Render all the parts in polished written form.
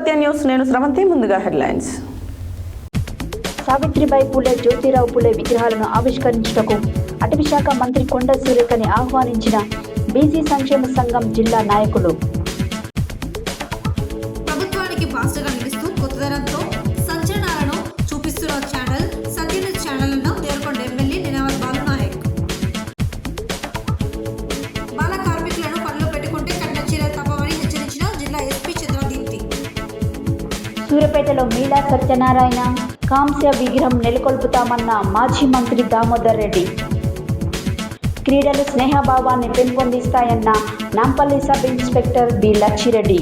సత్య news నేను స్రవంతి. ముందుగా headlines. Savitribai Phule, Jyotirao Phule విగ్రహాలను ఆవిష్కరించుటకు అటవీ శాఖ మంత్రి కొండ సురేఖని ఆహ్వానించిన బీసీ సంక్షేమ సంఘం జిల్లా నాయకులు. ప్రభుత్వానికి బాస్టర్గా నిలుస్తూ కొత్తదనంతో సంచలనాలను చూపిస్తున్న ఛానల్ సత్య న్యూస్ ఛానల్ను దేవరకొండ ఎమ్మెల్యే నినావత్ బాలునాయక్. బాల కార్మికులను పనిలో పెట్టుకుంటే కఠిన చర్యలు తప్పవని హెచ్చరించిన జిల్లా ఎస్పీ చంద్రదీప్తి. సూర్యాపేటలో మీలా సత్యనారాయణ కాంస్య విగ్రహం నెలకొల్పుతామన్న మాజీ మంత్రి దామోదర్ రెడ్డి. క్రీడలు స్నేహభావాన్ని పెంపొందిస్తాయన్న Nampally sub inspector B Lachireddy.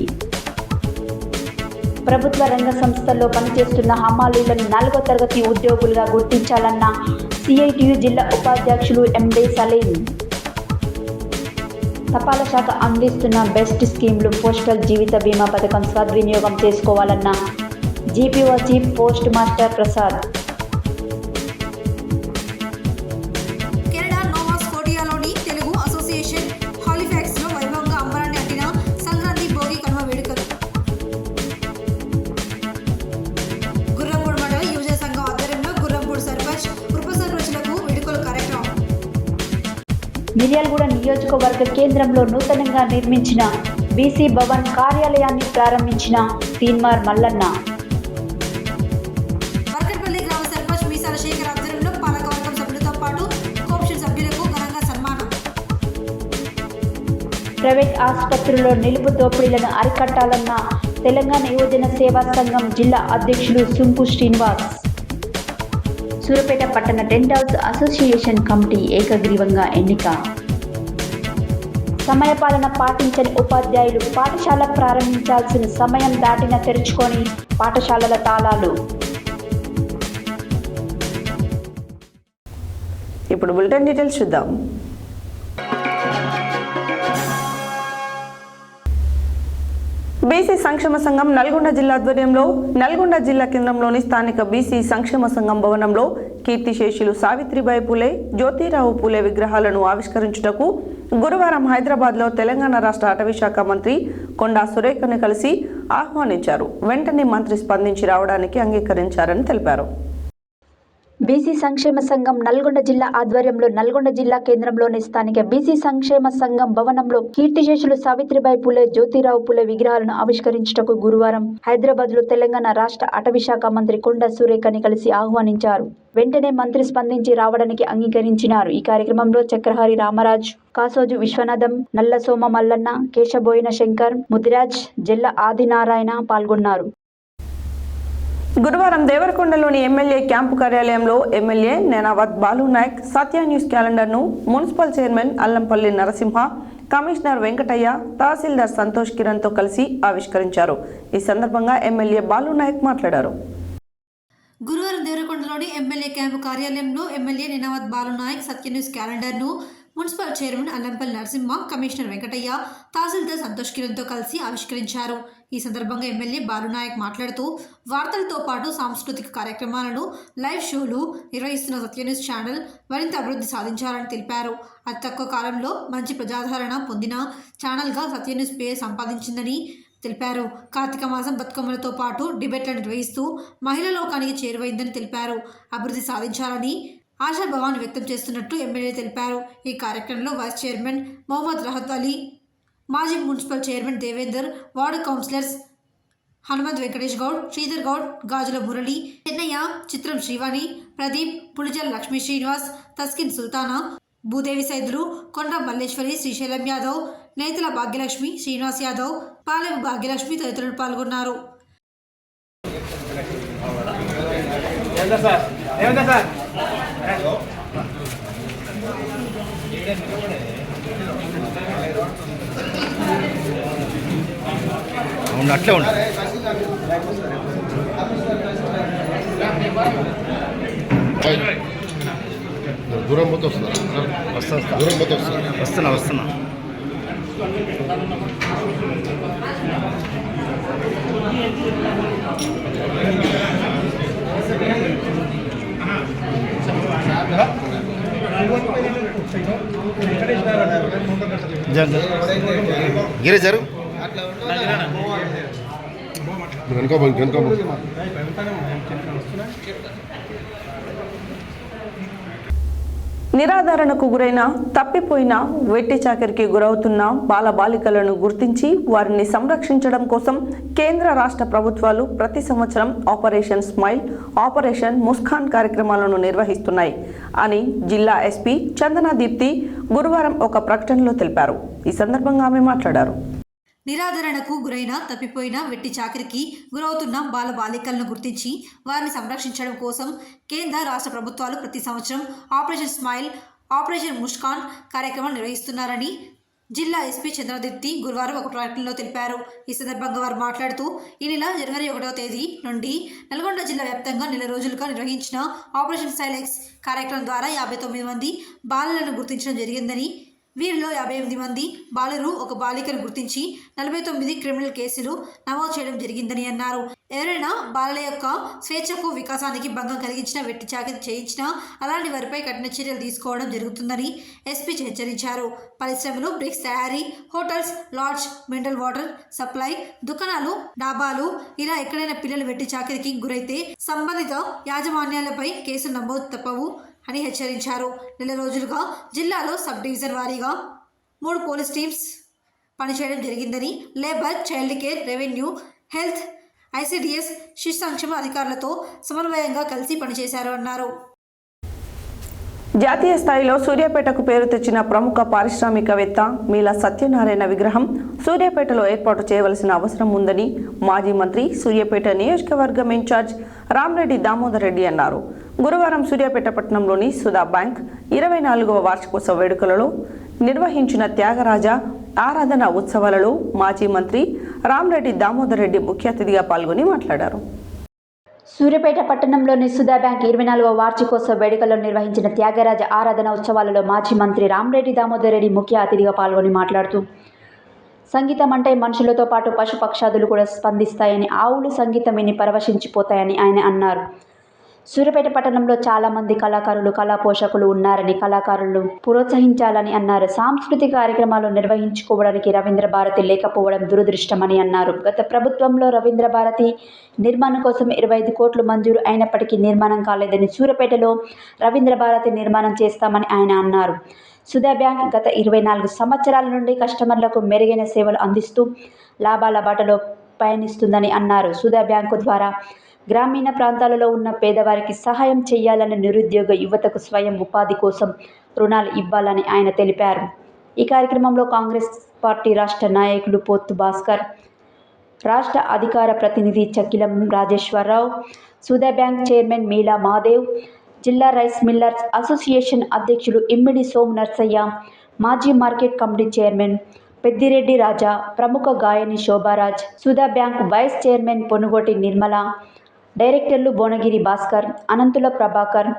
ప్రభుత్వ రంగ సంస్థల్లో పనిచేస్తున్న హమాలీలను 4వ తరగతి ఉద్యోగులుగా గుర్తించాలన్న సిఐటియు జిల్లా ఉపాధ్యక్షులు ఎండి సలీం. తపాలా శాఖ అందిస్తున్న బెస్ట్ స్కీమ్లు పోస్టల్ జీవిత బీమా పథకం సద్వినియోగం చేసుకోవాలన్న GPO chief post master Prasad. Canada Nova స్కోటియాలోని తెలుగు అసోసియేషన్ హాలిఫాక్స్లో వైభవంగా అంబరాన్ని అట్టిన సంక్రాంతి భోగి కనుమ వేడుకలు. గుర్రంపూడి మండల యువజన సంఘం ఆధ్వర్యంలో గుర్రంపూడి సర్పంచ్ ఉప సర్పంచ్లకు వేడుకల కార్యక్రమం. మిర్యాలగూడ నియోజకవర్గ కేంద్రంలో నూతనంగా నిర్మించిన బీసీ భవన్ కార్యాలయాన్ని ప్రారంభించిన తీన్మార్ మల్లన్న. వర్కట్పల్లి గ్రామ సర్పంచ్ మీసాల శేఖర్ ఆధ్వర్యంలో పాలకవర్గం సభ్యులతో పాటు కోఆప్షన్ సభ్యులకు ఘనంగా సన్మానం. ప్రైవేట్ ఆసుపత్రుల్లో నిలుపు దోపిడీలను అరికట్టాలన్న తెలంగాణ యువజన సేవా సంఘం జిల్లా అధ్యక్షులు సుంకు శ్రీనివాస్. సూర్యాపేట పట్టణ టెంట్ హౌస్ అసోసియేషన్ కమిటీ ఏకగ్రీవంగా ఎన్నిక. సమయపాలన పాటించని ఉపాధ్యాయులు పాఠశాల ప్రారంభించాల్సిన సమయం దాటిన తెరుచుకొని పాఠశాలల తాళాలు. ఇప్పుడు బులెటిన్ డీటెయిల్స్ చూద్దాం. బీసీ సంక్షేమ సంఘం నల్గొండ జిల్లా ఆధ్వర్యంలో నల్గొండ జిల్లా కేంద్రంలోని స్థానిక బీసీ సంక్షేమ సంఘం భవనంలో కీర్తిశేషులు సావిత్రిబాయి పూలే, జ్యోతిరావు పూలే విగ్రహాలను ఆవిష్కరించుటకు గురువారం హైదరాబాద్లో తెలంగాణ రాష్ట్ర అటవీ శాఖ మంత్రి కొండా సురేఖను కలిసి ఆహ్వానించారు. వెంటనే మంత్రి స్పందించి రావడానికి అంగీకరించారని తెలిపారు. బీసీ సంక్షేమ సంఘం నల్గొండ జిల్లా ఆధ్వర్యంలో నల్గొండ జిల్లా కేంద్రంలోని స్థానిక బీసీ సంక్షేమ సంఘం భవనంలో కీర్తిశేషులు సావిత్రిబాయి పూలే, జ్యోతిరావు పూలే విగ్రహాలను ఆవిష్కరించుటకు గురువారం హైదరాబాద్లో తెలంగాణ రాష్ట్ర అటవీ శాఖ మంత్రి కొండ సురేఖని కలిసి ఆహ్వానించారు. వెంటనే మంత్రి స్పందించి రావడానికి అంగీకరించినారు. ఈ కార్యక్రమంలో చక్రహరి రామరాజ్, కాసోజు విశ్వనాథం, నల్ల సోమ మల్లన్న, కేశబోయిన శంకర్, ముదిరాజ్, జెల్ల ఆదినారాయణ పాల్గొన్నారు. గురువారం దేవరకొండలోని ఎమ్మెల్యే క్యాంపు కార్యాలయంలో ఎమ్మెల్యే నినావత్ బాలునాయక్ సత్య న్యూస్ క్యాలెండర్ను municipal chairman Allampalli Narasimha, commissioner Venkataiah, tahsildar Santosh కిరణ్తో కలిసి ఆవిష్కరించారు. ఈ సందర్భంగా ఎమ్మెల్యే బాలునాయక్ మాట్లాడారు. గురువారం దేవరకొండలోని ఎమ్మెల్యే క్యాంపు కార్యాలయంలో ఎమ్మెల్యే నినావత్ బాలునాయక్ సత్య న్యూస్ క్యాలెండర్ను municipal chairman Allampalli Narasimha, commissioner Venkataiah, tahsildar Santosh కిరణ్తో కలిసి ఆవిష్కరించారు. ఈ సందర్భంగా ఎమ్మెల్యే బాలునాయక్ మాట్లాడుతూ వార్తలతో పాటు సాంస్కృతిక కార్యక్రమాలను, లైవ్ షోలు నిర్వహిస్తున్న సత్య న్యూస్ ఛానల్ మరింత అభివృద్ధి సాధించాలని తెలిపారు. అతి తక్కువ కాలంలో మంచి ప్రజాదరణ పొందిన ఛానల్గా సత్య న్యూస్ పేరు సంపాదించిందని తెలిపారు. కార్తీక మాసం బతుకమ్మలతో పాటు డిబేట్లను నిర్వహిస్తూ మహిళా లోకానికి చేరువైందని తెలిపారు. అభివృద్ధి సాధించాలని ఆశాభావాన్ని వ్యక్తం చేస్తున్నట్టు ఎమ్మెల్యే తెలిపారు. ఈ కార్యక్రమంలో వైస్ చైర్మన్ మొహమ్మద్ రహత్ అలీ, మాజీ municipal chairman Devender, ward councillors Hanumanth Venkatesh Goud, Sridhar Goud, Gajula Murali, Chennaiah, చిత్రం శ్రీవాణి, ప్రదీప్, పులిజల్ లక్ష్మీ శ్రీనివాస్, తస్కిన్ సుల్తానా, భూదేవి సైదులు, కొండ మల్లేశ్వరి, శ్రీశైలం యాదవ్, నేతల భాగ్యలక్ష్మి, శ్రీనివాస్ యాదవ్, పాలెం భాగ్యలక్ష్మి తదితరులు పాల్గొన్నారు. అట్లే ఉండు. దూరం పోతే వస్తున్నా. గిరి జరు వెనక నిరాదరణకు గురైన తప్పిపోయిన వెట్టి చాకరికి గురవుతున్న బాలబాలికలను గుర్తించి వారిని సంరక్షించడం కోసం కేంద్ర రాష్ట్ర ప్రభుత్వాలు ప్రతి సంవత్సరం ఆపరేషన్ స్మైల్, ఆపరేషన్ ముస్కాన్ కార్యక్రమాలను నిర్వహిస్తున్నాయి అని జిల్లా ఎస్పీ చందనా దీప్తి గురువారం ఒక ప్రకటనలో తెలిపారు. ఈ సందర్భంగా ఆమె మాట్లాడారు. నిరాదరణకు గురైన తప్పిపోయిన వెట్టి చాకరికి గురవుతున్న బాలబాలికలను గుర్తించి వారిని సంరక్షించడం కోసం కేంద్ర రాష్ట్ర ప్రభుత్వాలు ప్రతి సంవత్సరం ఆపరేషన్ స్మైల్, ఆపరేషన్ ముస్కాన్ కార్యక్రమం నిర్వహిస్తున్నారని జిల్లా ఎస్పీ చంద్రదీప్తి గురువారం ఒక ప్రకటనలో తెలిపారు. ఈ సందర్భంగా వారు మాట్లాడుతూ ఈ నెల జనవరి 1వ తేదీ నుండి నల్గొండ జిల్లా వ్యాప్తంగా నెల రోజులుగా నిర్వహించిన ఆపరేషన్ సైలెక్స్ కార్యక్రమం ద్వారా 59 మంది బాలలను గుర్తించడం జరిగిందని, వీరిలో 58 మంది బాలురు, ఒక బాలికను గుర్తించి 49 క్రిమినల్ కేసులు నమోదు చేయడం జరిగిందని అన్నారు. ఎవరైనా బాలల యొక్క స్వేచ్ఛకు వికాసానికి భంగం కలిగించిన, వెట్టి చాకిరీ చేయించినా అలాంటి వారిపై కఠిన చర్యలు తీసుకోవడం జరుగుతుందని ఎస్పీ హెచ్చరించారు. పరిశ్రమలు, బ్రిక్స్ తయారీ, hotels, lodge, mineral water supply, దుకాణాలు, డాబాలు ఇలా ఎక్కడైనా పిల్లలు వెట్టి చాకిరీకి గురైతే సంబంధిత యాజమాన్యాలపై కేసులు నమోదు తప్పవు అని హెచ్చరించారు. నెల రోజులుగా జిల్లాలో సబ్ డివిజన్ వారీగా 3 పోలీస్ టీమ్స్ పనిచేయడం జరిగిందని, labour, child care, revenue, health, ICDS, శిశు సంక్షేమ అధికారులతో సమన్వయంగా కలిసి పనిచేశారు అన్నారు. జాతీయ స్థాయిలో సూర్యాపేటకు పేరు తెచ్చిన ప్రముఖ పారిశ్రామికవేత్త మీలా సత్యనారాయణ విగ్రహం సూర్యాపేటలో ఏర్పాటు చేయవలసిన అవసరం ఉందని మాజీ మంత్రి, సూర్యాపేట నియోజకవర్గం ఇన్ఛార్జ్ రామరెడ్డి దామోదర్ రెడ్డి అన్నారు. గురువారం సూర్యాపేట పట్టణంలోని సుధా బ్యాంక్ 24వ వార్షికోత్సవ వేడుకలలో నిర్వహించిన త్యాగరాజ ఆరాధన ఉత్సవాలలో మాజీ మంత్రి రామరెడ్డి దామోదర్ రెడ్డి ముఖ్య అతిథిగా పాల్గొని మాట్లాడారు. సూర్యాపేట పట్టణంలోని సుధా బ్యాంక్ 24వ వార్షికోత్సవ వేడుకల్లో నిర్వహించిన త్యాగరాజ ఆరాధన ఉత్సవాలలో మాజీ మంత్రి రామరెడ్డి దామోదర్ రెడ్డి ముఖ్య అతిథిగా పాల్గొని మాట్లాడుతూ, సంగీతం అంటే మనుషులతో పాటు పశుపక్షాదులు కూడా స్పందిస్తాయని, ఆవులు సంగీతం విని పరవశించిపోతాయని ఆయన అన్నారు. సూర్యాపేట పట్టణంలో చాలామంది కళాకారులు, కళా పోషకులు ఉన్నారని, కళాకారులను ప్రోత్సహించాలని అన్నారు. సాంస్కృతిక కార్యక్రమాలు నిర్వహించుకోవడానికి రవీంద్ర భారతి లేకపోవడం దురదృష్టమని అన్నారు. గత ప్రభుత్వంలో రవీంద్ర భారతి నిర్మాణం కోసం 25 కోట్లు మంజూరు అయినప్పటికీ నిర్మాణం కాలేదని, సూర్యాపేటలో రవీంద్ర భారతి నిర్మాణం చేస్తామని ఆయన అన్నారు. సుధా బ్యాంక్ గత 24 సంవత్సరాల నుండి కస్టమర్లకు మెరుగైన సేవలు అందిస్తూ లాభాల బాటలో పయనిస్తుందని అన్నారు. సుధా బ్యాంకు ద్వారా గ్రామీణ ప్రాంతాలలో ఉన్న పేదవారికి సహాయం చేయాలని, నిరుద్యోగ యువతకు స్వయం ఉపాధి కోసం రుణాలు ఇవ్వాలని ఆయన తెలిపారు. ఈ కార్యక్రమంలో కాంగ్రెస్ పార్టీ రాష్ట్ర నాయకులు పోత్తు భాస్కర్, రాష్ట్ర అధికార ప్రతినిధి చకిలం రాజేశ్వరరావు, సుధా బ్యాంక్ చైర్మన్ మీలా మాదేవ్, జిల్లా రైస్ మిల్లర్స్ అసోసియేషన్ అధ్యక్షులు ఇమ్మిడి సోమ్ నర్సయ్య, మాజీ market committee chairman Peddireddy Raja, ప్రముఖ గాయని Shobharaj, Sudha bank vice chairman Ponugoti Nirmala, డైరెక్టర్లు భువనగిరి భాస్కర్, అనంతుల ప్రభాకర్,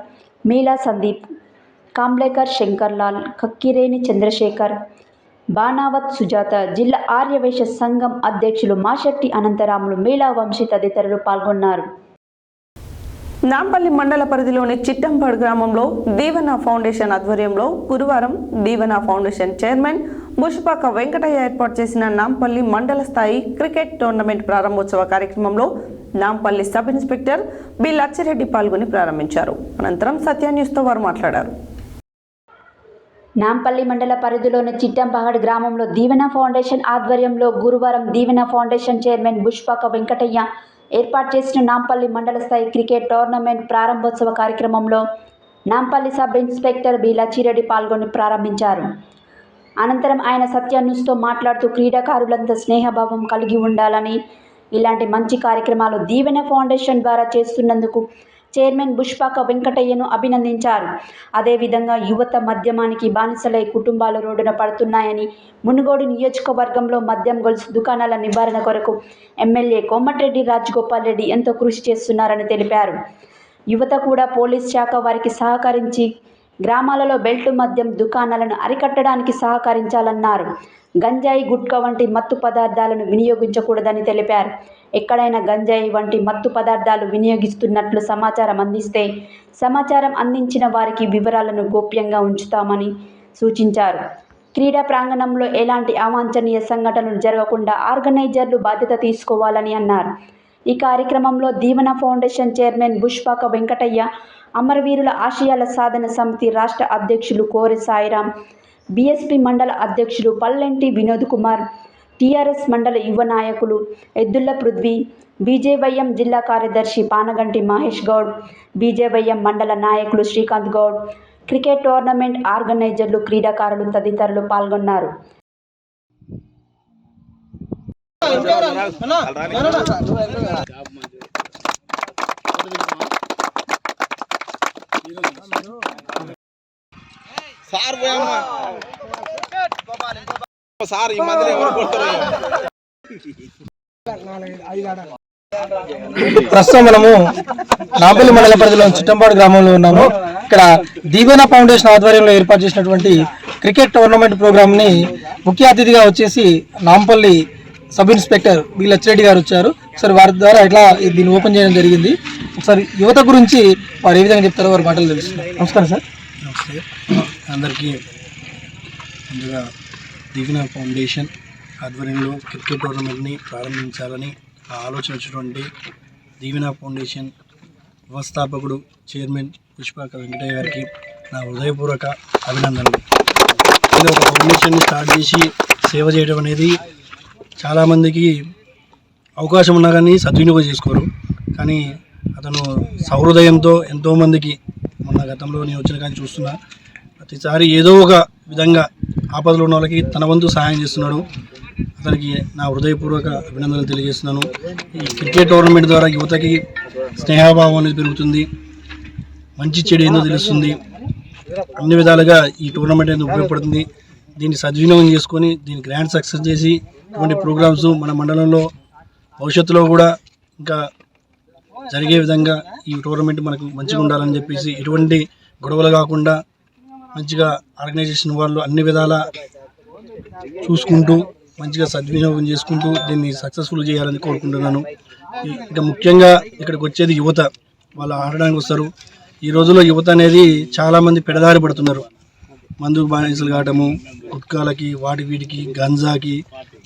మీలా సందీప్, కాంబ్లేకర్ శంకర్లాల్, కక్కిరేని చంద్రశేఖర్, బాణావత్ సుజాత, జిల్లా ఆర్యవైశ్య సంఘం అధ్యక్షులు మాషెట్టి అనంతరాములు, మీలా వంశీ తదితరులు పాల్గొన్నారు. నాంపల్లి మండల పరిధిలోని చిట్టంపాడు గ్రామంలో దీవెన ఫౌండేషన్ ఆధ్వర్యంలో గురువారం దీవెన ఫౌండేషన్ చైర్మన్ బుషపాక వెంకటయ్య ఏర్పాటు చేసిన నాంపల్లి మండల స్థాయి క్రికెట్ టోర్నమెంట్ ప్రారంభోత్సవ కార్యక్రమంలో Nampally sub inspector B Lachireddy పాల్గొని ప్రారంభించారు. అనంతరం సత్య న్యూస్తో వారు మాట్లాడారు. నాంపల్లి మండల పరిధిలోని చిట్టంపహాడ్ గ్రామంలో దీవెన ఫౌండేషన్ ఆధ్వర్యంలో గురువారం దీవెన ఫౌండేషన్ చైర్మన్ బుషపాక వెంకటయ్య ఏర్పాటు చేసిన నాంపల్లి మండల స్థాయి క్రికెట్ టోర్నమెంట్ ప్రారంభోత్సవ కార్యక్రమంలో Nampally sub inspector B Lachireddy పాల్గొని ప్రారంభించారు. అనంతరం ఆయన సత్య న్యూస్తో మాట్లాడుతూ క్రీడాకారులంతా స్నేహభావం కలిగి ఉండాలని, ఇలాంటి మంచి కార్యక్రమాలు దీవెన ఫౌండేషన్ ద్వారా చేస్తున్నందుకు చైర్మన్ బుషపాక వెంకటయ్యను అభినందించారు. అదేవిధంగా యువత మద్యమానికి బానిసలై కుటుంబాలు రోడ్డున పడుతున్నాయని, మునుగోడు నియోజకవర్గంలో మద్యం గొలుసు దుకాణాల నివారణ కొరకు ఎమ్మెల్యే కోమటిరెడ్డి రాజగోపాల్ రెడ్డి ఎంతో కృషి చేస్తున్నారని తెలిపారు. యువత కూడా పోలీస్ శాఖ వారికి సహకరించి గ్రామాలలో బెల్టు మద్యం దుకాణాలను అరికట్టడానికి సహకరించాలన్నారు. గంజాయి, గుట్కా వంటి మత్తు పదార్థాలను వినియోగించకూడదని తెలిపారు. ఎక్కడైనా గంజాయి వంటి మత్తు పదార్థాలు వినియోగిస్తున్నట్లు సమాచారం అందిస్తే సమాచారం అందించిన వారికి వివరాలను గోప్యంగా ఉంచుతామని సూచించారు. క్రీడా ప్రాంగణంలో ఎలాంటి అవాంఛనీయ సంఘటనలు జరగకుండా ఆర్గనైజర్లు బాధ్యత తీసుకోవాలని అన్నారు. ఈ కార్యక్రమంలో దీవెన ఫౌండేషన్ చైర్మన్ బుష్పాక వెంకటయ్య, అమరవీరుల ఆశయాల సాధన సమితి రాష్ట్ర అధ్యక్షులు కోరె సాయిరాం, బీఎస్పీ మండల అధ్యక్షులు పల్లెంటి వినోద్ కుమార్, టీఆర్ఎస్ మండల యువ నాయకులు ఎద్దుళ్ల పృథ్వీ, బీజేవైఎం జిల్లా కార్యదర్శి పానగంటి మహేష్ గౌడ్, బీజేవైఎం మండల నాయకులు శ్రీకాంత్ గౌడ్, క్రికెట్ టోర్నమెంట్ ఆర్గనైజర్లు, క్రీడాకారులు తదితరులు పాల్గొన్నారు. సార్ ఈ మధ్య ఎవరు కొడతారు? ప్రస్తుతం మనము నాంపల్లి మండల పరిధిలోని చిట్టంపాడు గ్రామంలో ఉన్నాము. ఇక్కడ దీవెన ఫౌండేషన్ ఆధ్వర్యంలో ఏర్పాటు చేసినటువంటి క్రికెట్ టోర్నమెంట్ ప్రోగ్రామ్ ని ముఖ్య అతిథిగా వచ్చేసి Nampally sub inspector B Lachireddy garu వచ్చారు. ఒకసారి వారి ద్వారా ఎట్లా దీన్ని ఓపెన్ చేయడం జరిగింది, ఒకసారి యువత గురించి వారు ఏ విధంగా చెప్తారో వారి మాటలు తెలుస్తున్నారు. నమస్కారం సార్. నమస్తే అందరికీ. ముందుగా దీవెన ఫౌండేషన్ ఆధ్వర్యంలో క్రికెట్ టోర్నమెంట్ని ప్రారంభించాలని ఆలోచన వచ్చినటువంటి దీవెన ఫౌండేషన్ వ్యవస్థాపకుడు చైర్మన్ పుష్పాక వెంకటయ్య గారికి నా హృదయపూర్వక అభినందనలు. ఇది ఒక ఫౌండేషన్ని స్టార్ట్ చేసి సేవ చేయడం అనేది చాలామందికి అవకాశం ఉన్నా కానీ సద్వినియోగం చేసుకోరు. కానీ అతను సహృదయంతో ఎంతోమందికి, మొన్న గతంలో నేను వచ్చిన కానీ చూస్తున్నా, ప్రతిసారి ఏదో ఒక విధంగా ఆపదలో ఉన్న వాళ్ళకి తన వంతు సహాయం చేస్తున్నాడు. అతనికి నా హృదయపూర్వక అభినందనలు తెలియజేస్తున్నాను. ఈ క్రికెట్ టోర్నమెంట్ ద్వారా యువతకి స్నేహభావం అనేది పెరుగుతుంది, మంచి చెడు ఏందో తెలుస్తుంది. అన్ని విధాలుగా ఈ టోర్నమెంట్ అనేది ఉపయోగపడుతుంది. దీన్ని సద్వినియోగం చేసుకొని దీన్ని గ్రాండ్ సక్సెస్ చేసి ఇటువంటి ప్రోగ్రామ్స్ మన మండలంలో భవిష్యత్తులో కూడా ఇంకా జరిగే విధంగా ఈ టోర్నమెంట్ మనకు మంచిగా ఉండాలని చెప్పేసి, ఎటువంటి గొడవలు కాకుండా మంచిగా ఆర్గనైజేషన్ వాళ్ళు అన్ని విధాల చూసుకుంటూ మంచిగా సద్వినియోగం చేసుకుంటూ దీన్ని సక్సెస్ఫుల్ చేయాలని కోరుకుంటున్నాను. ఇంకా ముఖ్యంగా ఇక్కడికి వచ్చేది యువత, వాళ్ళు ఆడడానికి వస్తారు. ఈ రోజుల్లో యువత అనేది చాలామంది పెడదారి పడుతున్నారు, మందు బానిసలు కావటము, గుట్కాలకి, వాటి వీటికి, గంజాకి,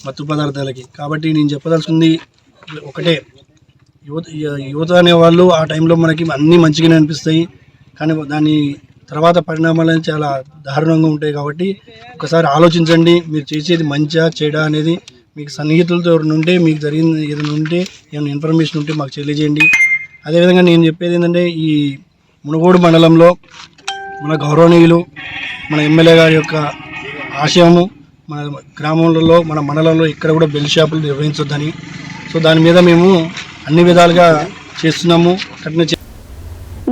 మత్తు పదార్థాలకి. కాబట్టి నేను చెప్పదలుచుకుంది ఒకటే, యువత అనేవాళ్ళు ఆ టైంలో మనకి అన్నీ మంచిగానే అనిపిస్తాయి, కానీ దాని తర్వాత పరిణామాలు చాలా దారుణంగా ఉంటాయి. కాబట్టి ఒకసారి ఆలోచించండి, మీరు చేసేది మంచిగా చెడా అనేది. మీకు సన్నిహితులతో ఎవరైనా ఉంటే, మీకు జరిగింది ఏదైనా ఉంటే, ఏమైనా ఇన్ఫర్మేషన్ ఉంటే మాకు తెలియజేయండి. అదేవిధంగా నేను చెప్పేది ఏంటంటే, ఈ మునుగోడు మండలంలో మన గౌరవనీయులు, మన ఎమ్మెల్యే గారి యొక్క ఆశయము మన గ్రామంలో, మన మండలంలో ఇక్కడ కూడా బెల్ షాపులు నిర్వహించొద్దని. సో దాని మీద మేము అన్ని విధాలుగా చేస్తున్నాము.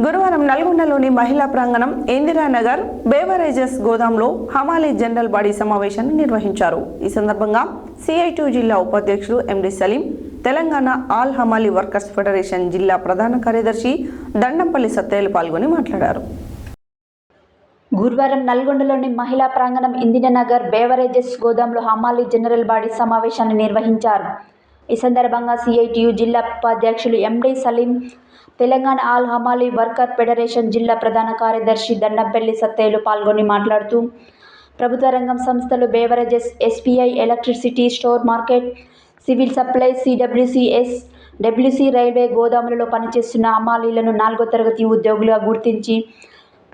గురువారం నల్గొండలోని మహిళా ప్రాంగణం ఇందిరానగర్ బేవరేజెస్ గోదాంలో హమాలీ జనరల్ బాడీ సమావేశాన్ని నిర్వహించారు. ఈ సందర్భంగా CI2 జిల్లా ఉపాధ్యక్షులు MD సలీం, తెలంగాణ ఆల్ హమాలీ వర్కర్స్ ఫెడరేషన్ జిల్లా ప్రధాన కార్యదర్శి దండంపల్లి సత్తయ్యలు పాల్గొని మాట్లాడారు. గురువారం నల్గొండలోని మహిళా ప్రాంగణం ఇందిరానగర్ బేవరేజెస్ గోదాంలో హమాలీ జనరల్ బాడీ సమావేశాన్ని నిర్వహించారు. ఈ సందర్భంగా CI2 జిల్లా ఉపాధ్యక్షులు MD సలీం, తెలంగాణ ఆల్ హమాలీ వర్కర్ ఫెడరేషన్ జిల్లా ప్రధాన కార్యదర్శి దండంపల్లి సత్తయ్యలు పాల్గొని మాట్లాడుతూ, ప్రభుత్వ రంగం సంస్థలు beverages, SBI electricity store market, civil supplies, CWCS, WC railway గోదాములలో పనిచేస్తున్న హమాలీలను 4వ తరగతి ఉద్యోగులుగా గుర్తించి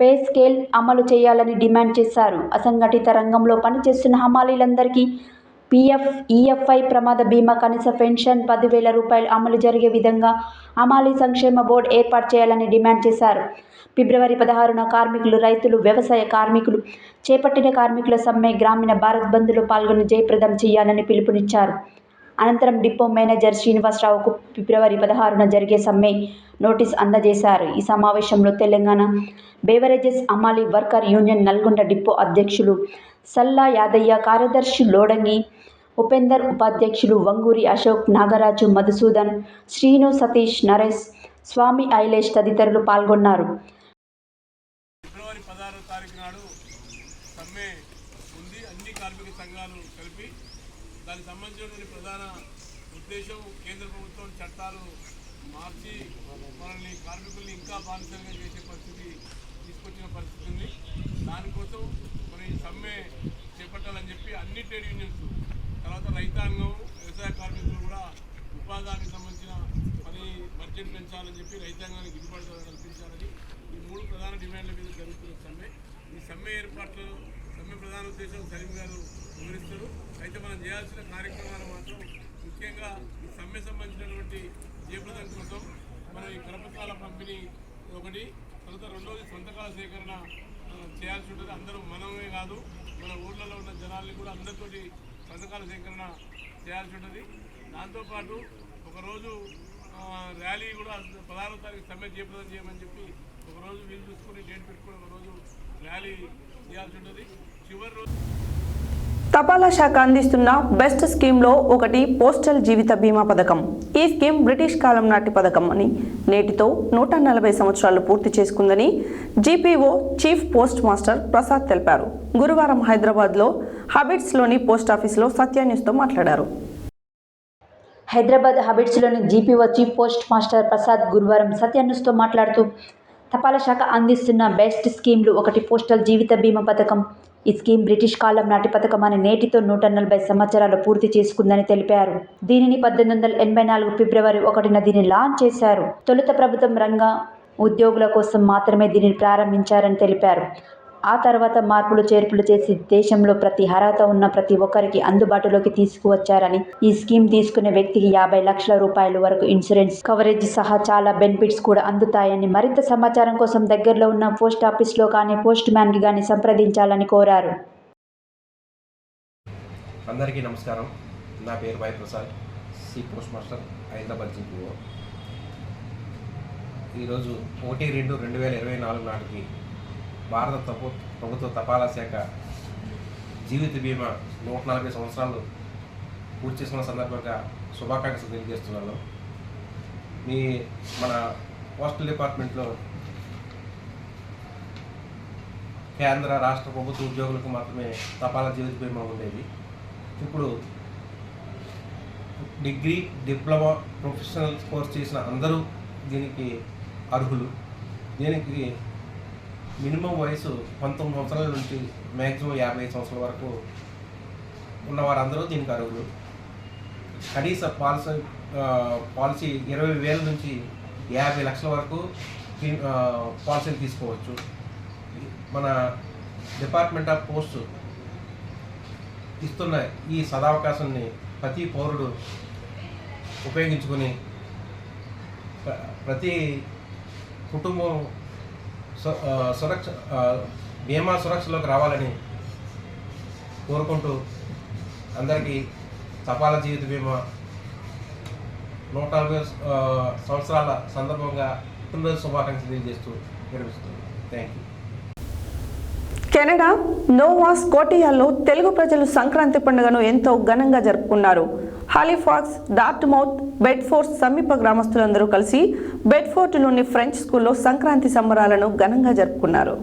పే స్కేల్ అమలు చేయాలని డిమాండ్ చేశారు. అసంఘటిత రంగంలో పనిచేస్తున్న హమాలీలందరికీ PF, EFI, ప్రమాద బీమా, కనీస పెన్షన్ 10,000 రూపాయలు అమలు జరిగే విధంగా హమాలీ సంక్షేమ బోర్డు ఏర్పాటు చేయాలని డిమాండ్ చేశారు. ఫిబ్రవరి 16న కార్మికులు, రైతులు, వ్యవసాయ కార్మికులు చేపట్టిన కార్మికుల సమ్మె గ్రామీణ భారత్ బంద్లో పాల్గొని జయప్రదం చేయాలని పిలుపునిచ్చారు. అనంతరం డిపో మేనేజర్ శ్రీనివాసరావుకు ఫిబ్రవరి 16న జరిగే సమ్మె నోటీస్ అందజేశారు. ఈ సమావేశంలో తెలంగాణ బేవరేజెస్ హమాలీ వర్కర్ యూనియన్ నల్గొండ డిపో అధ్యక్షులు సల్లా యాదయ్య, కార్యదర్శి లోడంగి ఉపేందర్, ఉపాధ్యక్షులు వంగూరి అశోక్, నాగరాజు, మధుసూదన్, శ్రీను, సతీష్, నరేష్, స్వామి, ఐలేష్ తదితరులు పాల్గొన్నారు. ఫిబ్రవరి 16వ తారీఖు నాడు సమ్మె ఉంది. అన్ని కార్మిక సంఘాలు కలిపి దానికి సంబంధించినటువంటి ప్రధాన ఉద్దేశం కేంద్ర ప్రభుత్వం చట్టాలు మార్చి మనల్ని కార్మికుల్ని ఇంకా బానిసలుగా చేసే పరిస్థితి తీసుకొచ్చిన పరిస్థితి ఉంది. దానికోసం మరి ఈ సమ్మె చేపట్టాలని చెప్పి అన్ని ట్రేడ్ యూనియన్స్, తర్వాత రైతాంగం, వ్యవసాయ కార్మికులు కూడా ఉపాధికి సంబంధించిన బడ్జెట్ పెంచాలని చెప్పి రైతాంగానికి గిట్టుబాటు ధర కల్పించాలని ఈ 3 ప్రధాన డిమాండ్ల మీద జరుగుతున్న సమ్మె. ఈ సమ్మె ఏర్పాట్లు సమ్మె ప్రధాన ఉద్దేశం సలీం గారు వివరిస్తారు. అయితే మనం చేయాల్సిన కార్యక్రమాలు మాత్రం ముఖ్యంగా ఈ సమ్మె సంబంధించినటువంటి జయప్రదం కోసం మనం ఈ కరపత్రాల పంపిణీ ఒకటి, తర్వాత రెండోది సంతకాల సేకరణ చేయాల్సి ఉంటుంది. అందరూ మనమే కాదు, మన ఊళ్ళలో ఉన్న జనాల్ని కూడా అందరితోటి సంతకాల సేకరణ చేయాల్సి ఉంటుంది. దాంతోపాటు ఒకరోజు ర్యాలీ కూడా 16వ తారీఖు సమ్మె జయప్రదం చేయమని చెప్పి ఒకరోజు వీలు చూసుకుని డేట్ పెట్టుకుని ఒకరోజు ర్యాలీ చేయాల్సి ఉంటుంది. చివరి రోజు తపాలా శాఖ అందిస్తున్న బెస్ట్ స్కీమ్లో ఒకటి పోస్టల్ జీవిత బీమా పథకం. ఈ స్కీమ్ బ్రిటిష్ కాలం నాటి పథకం అని నేటితో 140 సంవత్సరాలు పూర్తి చేసుకుందని GPO chief post master Prasad తెలిపారు. గురువారం హైదరాబాద్లో హబిట్స్లోని పోస్టాఫీసులో సత్య న్యూస్తో మాట్లాడారు. హైదరాబాద్ హబిట్స్లోని GPO chief post master Prasad గురువారం సత్య న్యూస్తో మాట్లాడుతూ తపాలా శాఖ అందిస్తున్న బెస్ట్ స్కీమ్లు ఒకటి పోస్టల్ జీవిత బీమా పథకం. ఈ స్కీమ్ బ్రిటిష్ కాలం నాటి పథకం అని నేటితో 140 సంవత్సరాలు పూర్తి చేసుకుందని తెలిపారు. దీనిని 1884 ఫిబ్రవరి 1న దీన్ని లాంచ్ చేశారు. తొలుత ప్రభుత్వం రంగ ఉద్యోగుల కోసం మాత్రమే దీనిని ప్రారంభించారని తెలిపారు. ఆ తర్వాత మార్పులు చేర్పులు చేసి దేశంలో ప్రతి అర్హత ఉన్న ప్రతి ఒక్కరికి అందుబాటులోకి తీసుకువచ్చారని, ఈ స్కీమ్ తీసుకునే వ్యక్తికి 50 లక్షల రూపాయల వరకు ఇన్సూరెన్స్ కవరేజ్ సహా చాలా బెనిఫిట్స్ కూడా అందుతాయని, మరింత సమాచారం కోసం దగ్గరలో ఉన్న పోస్ట్ ఆఫీస్లో కానీ పోస్ట్ మ్యాన్కి కానీ సంప్రదించాలని కోరారు. అందరికీ నమస్కారం. నా పేరు Y Prasad, C postmaster, Hyderabad GPO. ఈరోజు 1/2/2024 నాటికి భారత ప్రభుత్వ తపాలా శాఖ జీవిత బీమా 140 సంవత్సరాలు పూర్తి చేసుకున్న సందర్భంగా శుభాకాంక్షలు తెలియజేస్తున్నాను. మన పోస్టల్ డిపార్ట్మెంట్లో కేంద్ర రాష్ట్ర ప్రభుత్వ ఉద్యోగులకు మాత్రమే తపాలా జీవిత బీమా ఉండేది. ఇప్పుడు డిగ్రీ, డిప్లొమా, ప్రొఫెషనల్ కోర్స్ చేసిన అందరూ దీనికి అర్హులు. దీనికి మినిమం వయసు 19 సంవత్సరాల నుంచి మ్యాక్సిమం 55 సంవత్సరాల వరకు ఉన్నవారందరూ దీనికి అర్హులు. కనీస పాలసీ 20,000 నుంచి 50 లక్షల వరకు పాలసీలు తీసుకోవచ్చు. మన డిపార్ట్మెంట్ ఆఫ్ పోస్ట్ ఇస్తున్న ఈ సదావకాశాన్ని ప్రతి పౌరుడు ఉపయోగించుకొని ప్రతి కుటుంబం బీమా సురక్షలోకి రావాలని కోరుకుంటూ అందరికీ తపాలా జీవిత బీమా 140 సంవత్సరాల సందర్భంగా పుట్టినరోజు శుభాకాంక్షలు తెలియజేస్తూ విరమిస్తుంది. Thank you. కెనడా నోవా స్కోటియాలో తెలుగు ప్రజలు సంక్రాంతి పండుగను ఎంతో ఘనంగా జరుపుకున్నారు. హాలిఫాక్స్, డార్ట్మౌత్, బెడ్ఫోర్డ్ సమీప గ్రామస్తులందరూ కలిసి బెడ్ఫోర్డ్లోని ఫ్రెంచ్ స్కూల్లో సంక్రాంతి సంబరాలను ఘనంగా జరుపుకున్నారు.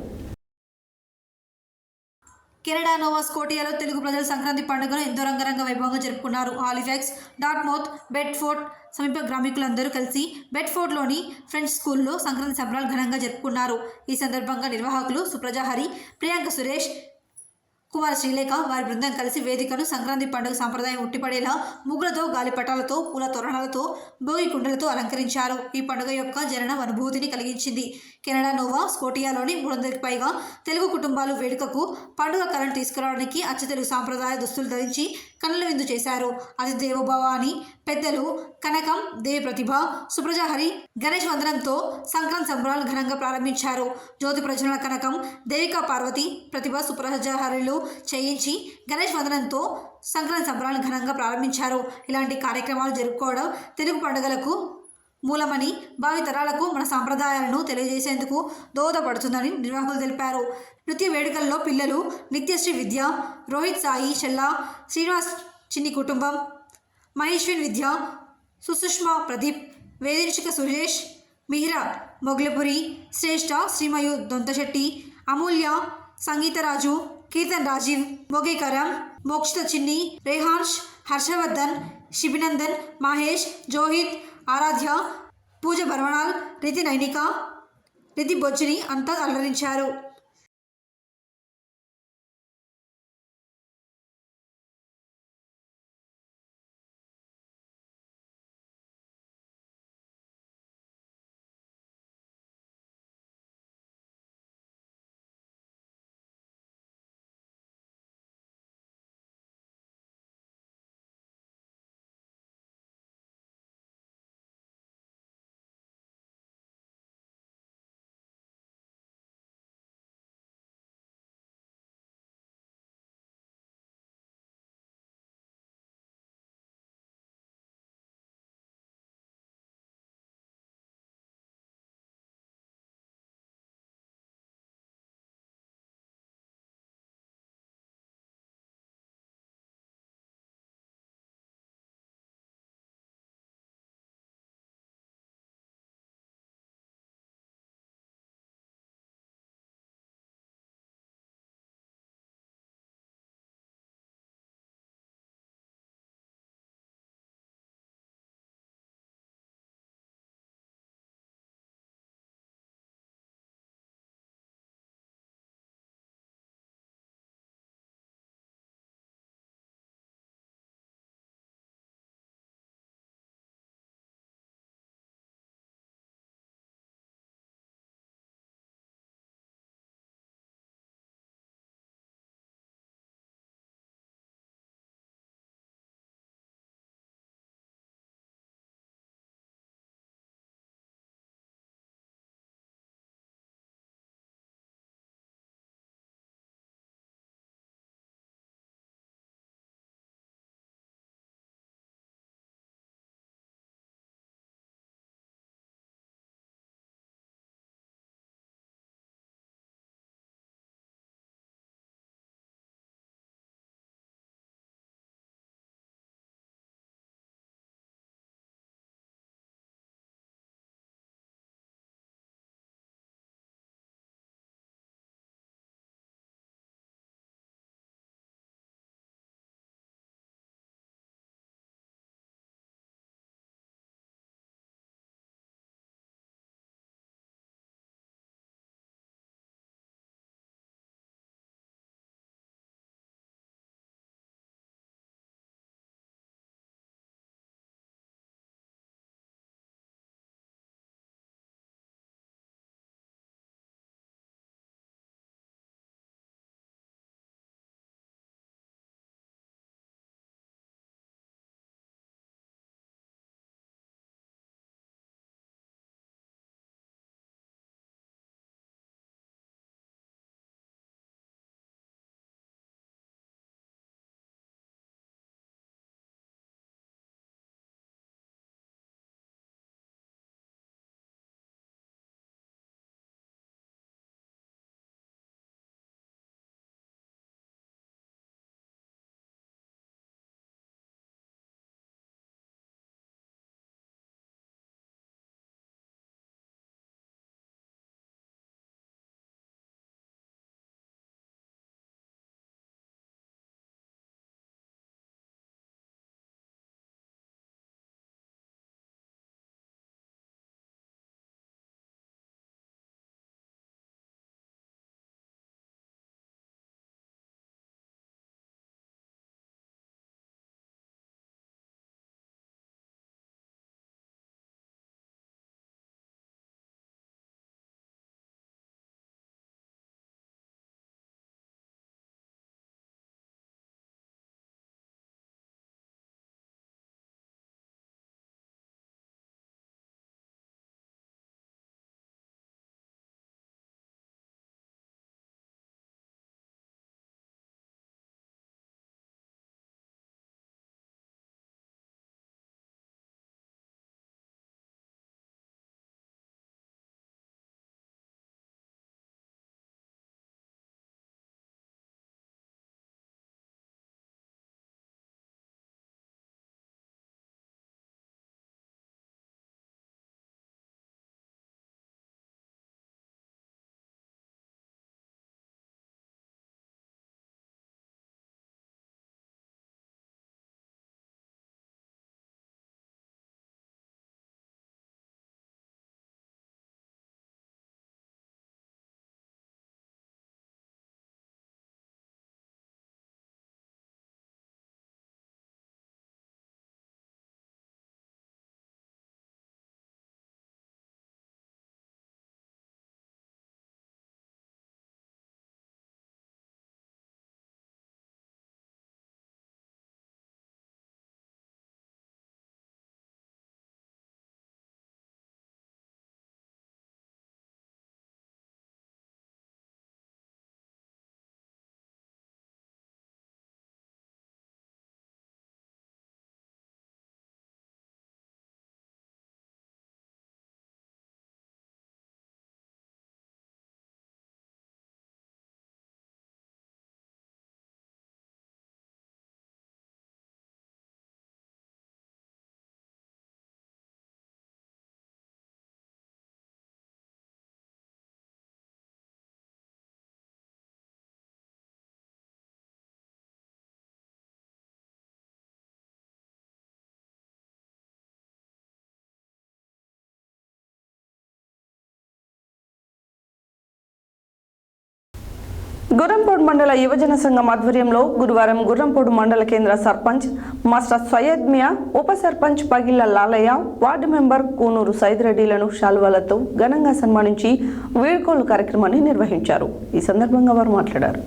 కెనడా నోవా స్కోటియాలో తెలుగు ప్రజలు సంక్రాంతి పండుగను ఎంతో రంగరంగ వైభవంగా జరుపుకున్నారు. హాలిఫాక్స్, డార్ట్మౌత్, బెడ్ఫోర్డ్ సమీప గ్రామీకులందరూ కలిసి బెడ్ఫోర్డ్లోని ఫ్రెంచ్ స్కూల్లో సంక్రాంతి సంబరాలు ఘనంగా జరుపుకున్నారు. ఈ సందర్భంగా నిర్వాహకులు సుప్రజా హరి, ప్రియాంక సురేష్, కుమార్ శ్రీలేఖ వారి బృందం కలిసి వేదికను సంక్రాంతి పండుగ సాంప్రదాయం ఉట్టిపడేలా ముగ్గులతో, గాలిపటాలతో, పూల తోరణాలతో, భోగి కుండలతో అలంకరించారు. ఈ పండుగ యొక్క జనన అనుభూతిని కలిగించింది. కెనడా నోవా స్కోటియాలోని 300కి పైగా తెలుగు కుటుంబాలు వేడుకకు పండుగ కళను తీసుకురావడానికి అచ్చ తెలుగు సాంప్రదాయ దుస్తులు ధరించి కన్నుల విందు చేశారు. అతి దేవోభవ అని పెద్దలు కనకం, దేవి ప్రతిభ, సుప్రజా హరి గణేష్ వందనంతో సంక్రాంతి సంబరాలు ఘనంగా ప్రారంభించారు. జ్యోతి ప్రజ్వలన కనకం, దేవికా పార్వతి, ప్రతిభ, సుప్రజా హరిలు చేయించి గణేష్ వందనంతో సంక్రాంతి సంబరాలను ఘనంగా ప్రారంభించారు. ఇలాంటి కార్యక్రమాలు జరుపుకోవడం తెలుగు పండుగలకు మూలమని, భావితరాలకు మన సాంప్రదాయాలను తెలియజేసేందుకు దోహదపడుతుందని నిర్వాహకులు తెలిపారు. నృత్య వేడుకల్లో పిల్లలు నిత్యశ్రీ విద్య, రోహిత్ సాయి, చెల్లా, శ్రీనివాస్ చిన్ని కుటుంబం, మహేశ్విన్ విద్య, సుసుష్మా ప్రదీప్, వేదించిక సురేష్, మిహిరా మొగ్లపురి, శ్రేష్ఠ, శ్రీమయు దొంతశెట్టి, అమూల్య, సంగీతరాజు, కీర్తన్ రాజీవ్, మొగేకరం, మోక్షిత చిన్ని, రేహాన్ష్, హర్షవర్ధన్, శిబినందన్, మహేష్, జోహిత్, ఆరాధ్య, పూజ బర్వణాల్, రితి నైనిక, రితి బొజ్జిని అంతా అలరించారు. గుర్రంపోడు మండల యువజన సంఘం ఆధ్వర్యంలో గురువారం గుర్రంపోడు మండల కేంద్ర సర్పంచ్ మాస్టర్ సయ్యద్ మియా, ఉప సర్పంచ్ పగిళ్ల లాలయ్య, వార్డు మెంబర్ కూనూరు సైదిరెడ్డిలను శాల్వాలతో ఘనంగా సన్మానించి వీడ్కోలు కార్యక్రమాన్ని నిర్వహించారు. ఈ సందర్భంగా వారు మాట్లాడారు.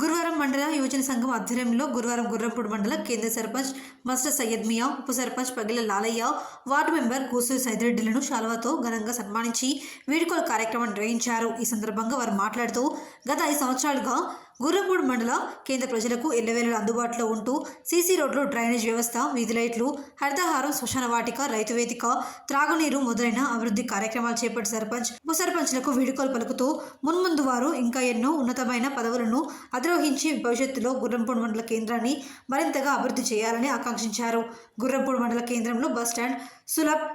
గురువారం మండల యువజన సంఘం ఆధ్వర్యంలో గురువారం గుర్రంపూడి మండల కేంద్ర సర్పంచ్ మాస్టర్ సయ్యద్ మియా, ఉప సర్పంచ్ పగిల లాలయ్య, వార్డు మెంబర్ కూసూరు సైదిరెడ్డిలను శాలువాతో ఘనంగా సన్మానించి వీడ్కోలు కార్యక్రమం నిర్వహించారు. ఈ సందర్భంగా వారు మాట్లాడుతూ గత 5 సంవత్సరాలుగా గుర్రంపూడి మండల కేంద్ర ప్రజలకు ఎల్లవేళలా అందుబాటులో ఉంటూ సీసీ రోడ్లు, డ్రైనేజ్ వ్యవస్థ, వీధి లైట్లు, హరితహారం, శ్మశాన వాటిక, రైతు వేదిక, త్రాగునీరు మొదలైన అభివృద్ధి కార్యక్రమాలు చేపట్టి సర్పంచ్, ఉప సర్పంచ్లకు వీడ్కోలు పలుకుతూ మున్ముందు వారు ఇంకా ఎన్నో ఉన్నతమైన పదవులను అధిరోహించి భవిష్యత్తులో గుర్రంపూడి మండల కేంద్రాన్ని మరింతగా అభివృద్ధి చేయాలని ఆకాంక్షించారు. గుర్రంపూడి మండల కేంద్రంలో బస్టాండ్, సులభ్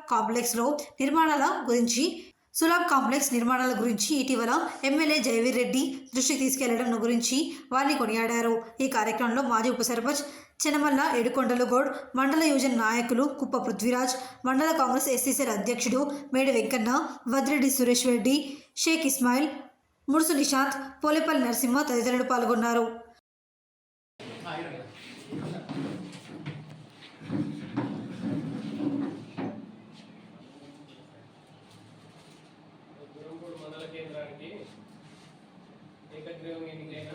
కాంప్లెక్స్ నిర్మాణాల గురించి ఇటీవల ఎమ్మెల్యే జయవీర్ రెడ్డి దృష్టికి తీసుకెళ్లడం గురించి వారిని కొనియాడారు. ఈ కార్యక్రమంలో మాజీ ఉప సర్పంచ్ చెనమల్ల ఏడుకొండలు గౌడ్, మండల యువజన నాయకులు కుప్ప పృథ్వీరాజ్, మండల కాంగ్రెస్ ఎస్సీసీల అధ్యక్షుడు మేడి వెంకన్న, వద్రెడ్డి సురేష్ రెడ్డి, షేక్ ఇస్మాయిల్, ముడుసు నిశాంత్, పోలేపల్లి నరసింహ తదితరులు పాల్గొన్నారు. మండల కేంద్రానికి ఏకగ్రీవం ఎన్నికైన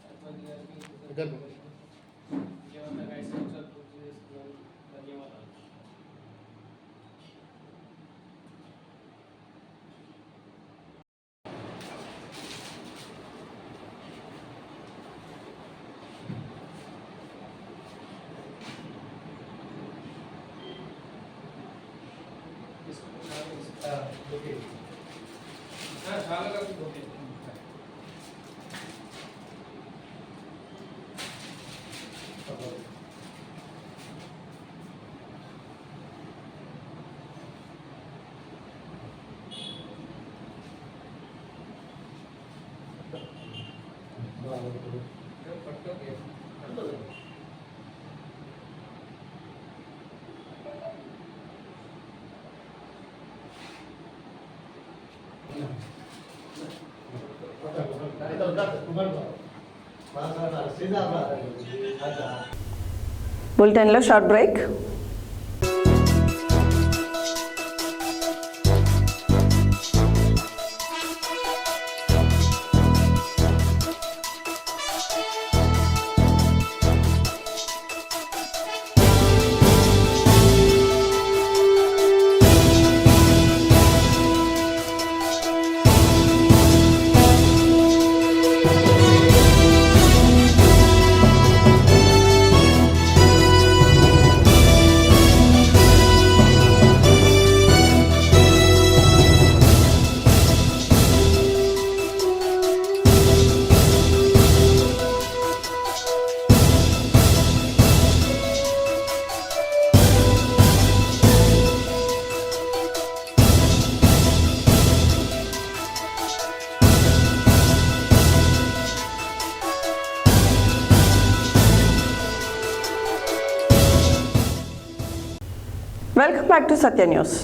సర్పంచ్ గారికి 5 సంవత్సరాలు పూర్తి చేసుకున్నాను. ధన్యవాదాలు. చాలా బులెటిన్లో short break. Welcome back to Satya news.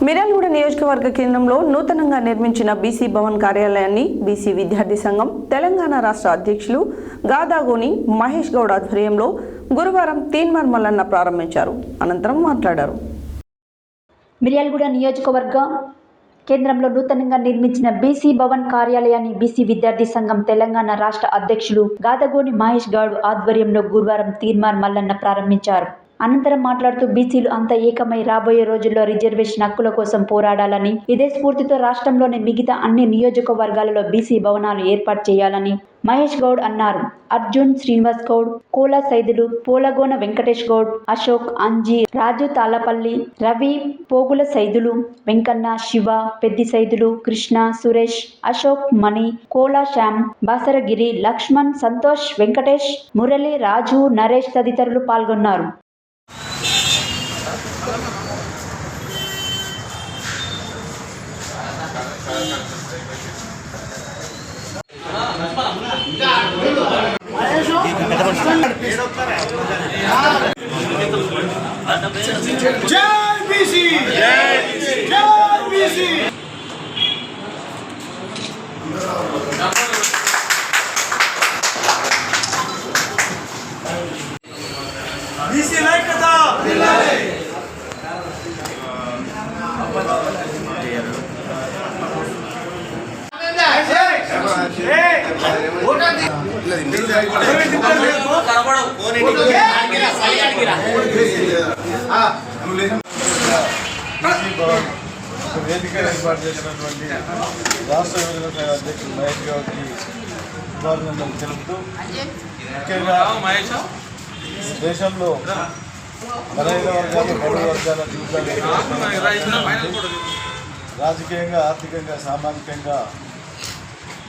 Miryalaguda నియోజకవర్గ కేంద్రంలో నూతనంగా నిర్మించిన బీసీ భవన్ కార్యాలయాన్ని బీసీ విద్యార్థి సంఘం తెలంగాణ రాష్ట్ర అధ్యక్షులు గాదాగోని మహేష్ గౌడ్ ఆధ్వర్యంలో గురువారం తీన్మార్ మల్లన్న ప్రారంభించారు. అనంతరం మాట్లాడారు. మిర్యాలగూడ నియోజకవర్గ కేంద్రంలో నూతనంగా నిర్మించిన బీసీ భవన్ కార్యాలయాన్ని బీసీ విద్యార్థి సంఘం తెలంగాణ రాష్ట్ర అధ్యక్షులు గాదగోని మహేష్ గౌడ్ ఆధ్వర్యంలో గురువారం తీన్మార్ మల్లన్న ప్రారంభించారు. అనంతరం మాట్లాడుతూ బీసీలు అంతా ఏకమై రాబోయే రోజుల్లో రిజర్వేషన్ హక్కుల కోసం పోరాడాలని, ఇదే స్ఫూర్తితో రాష్ట్రంలోని మిగతా అన్ని నియోజకవర్గాలలో బీసీ భవనాలు ఏర్పాటు చేయాలని మహేష్ గౌడ్ అన్నారు. అర్జున్, శ్రీనివాస్ గౌడ్, కోలా సైదులు, పోలగోన వెంకటేష్ గౌడ్, అశోక్, అంజీ, రాజు తాళ్లపల్లి, రవి, పోగుల సైదులు, వెంకన్న, శివ, పెద్ది సైదులు, కృష్ణ, సురేష్, అశోక్, మణి, కోలా శ్యామ్, బాసరగిరి, లక్ష్మణ్, సంతోష్, వెంకటేష్, మురళి, రాజు, నరేష్ తదితరులు పాల్గొన్నారు. జై బీసీ బీసీ బీసీ ఐక్యత వేదిక ఏర్పాటు చేసినటువంటి రాష్ట్ర విభజన అధ్యక్షుడు మహేష్ గారికి శుభాభినందనలు తెలుపుతూ ముఖ్యంగా దేశంలో బలహీన వర్గాలు బడుగు వర్గాల జీవితాలు రాజకీయంగా ఆర్థికంగా సామాజికంగా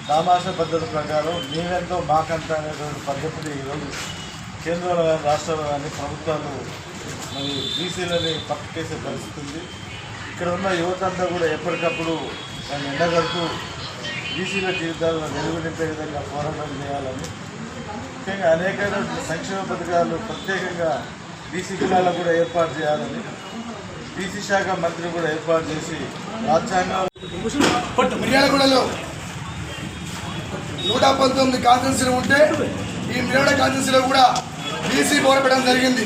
సామాజ పద్ధతి ప్రకారం నీవెంతో మాకంత అనేటువంటి పద్ధతిని ఈరోజు కేంద్రంలో కానీ రాష్ట్రాల్లో కానీ ప్రభుత్వాలు మరి బీసీలని పక్కకేసే పరిస్థితి ఉంది. ఇక్కడ ఉన్న యువత అంతా కూడా ఎప్పటికప్పుడు దాన్ని ఎండగడుతూ బీసీల జీవితాలను వెలుగు నింపే విధంగా పోరాటం చేయాలని, ముఖ్యంగా అనేక సంక్షేమ పథకాలు ప్రత్యేకంగా బీసీ కులాలకు కూడా ఏర్పాటు చేయాలని బీసీ శాఖ మంత్రి కూడా ఏర్పాటు చేసి రాజ్యాంగం మిర్యాలగూడలో 119 కాన్స్టిట్యూన్సీలు ఉంటే ఈ మిర్యాలగూడ కాన్స్టిట్యూన్సీలో కూడా బీసీ భవనం పెట్టడం జరిగింది.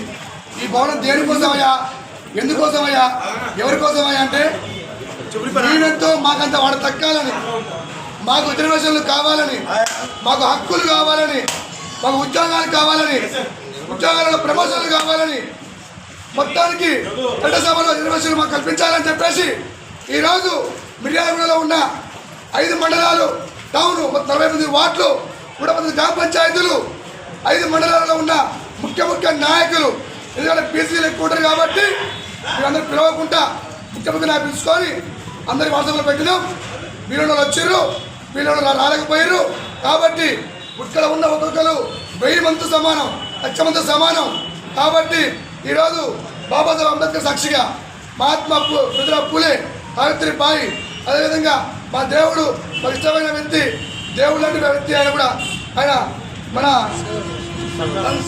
ఈ భవనం దేనికోసమయ్యా, ఎందుకోసమయ్యా, ఎవరి కోసమయ్యా అంటే మేమెంతో మాకంత వాడు తక్కాలని, మాకు రిజర్వేషన్లు కావాలని, మాకు హక్కులు కావాలని, మాకు ఉద్యోగాలు కావాలని, ఉద్యోగాలలో ప్రమోషన్లు కావాలని, మొత్తానికి చట్టసభలో రిజర్వేషన్లు మాకు కల్పించాలని చెప్పేసి ఈరోజు మిర్యాలగూడలో ఉన్న 5 మండలాలు టౌన్ 48 వార్డులు 110 గ్రామ పంచాయతీలు 5 మండలాలలో ఉన్న ముఖ్య నాయకులు, ఎందుకంటే బీసీలు ఎక్కువ ఉంటారు కాబట్టి మీరందరూ పిలవకుండా ముఖ్య నాయకులు పిలుచుకొని అందరికి వాట్సాప్లో పెట్టినాం. వీళ్ళు వచ్చారు, వీళ్ళు రాలేకపోయారు కాబట్టి ఇక్కడ ఉన్న ఒక్కొక్కరు 1000 మంది సమానం, 1,00,000 మంది సమానం. కాబట్టి ఈరోజు బాబాసాహెబ్ అంబేద్కర్ సాక్షిగా మహాత్మా జ్యోతిరావు పూలే, సావిత్రిబాయి, అదేవిధంగా మా దేవుడు మాకు ఇష్టమైన వ్యక్తి, దేవుడు లాంటి వ్యక్తి ఆయన కూడా, ఆయన మన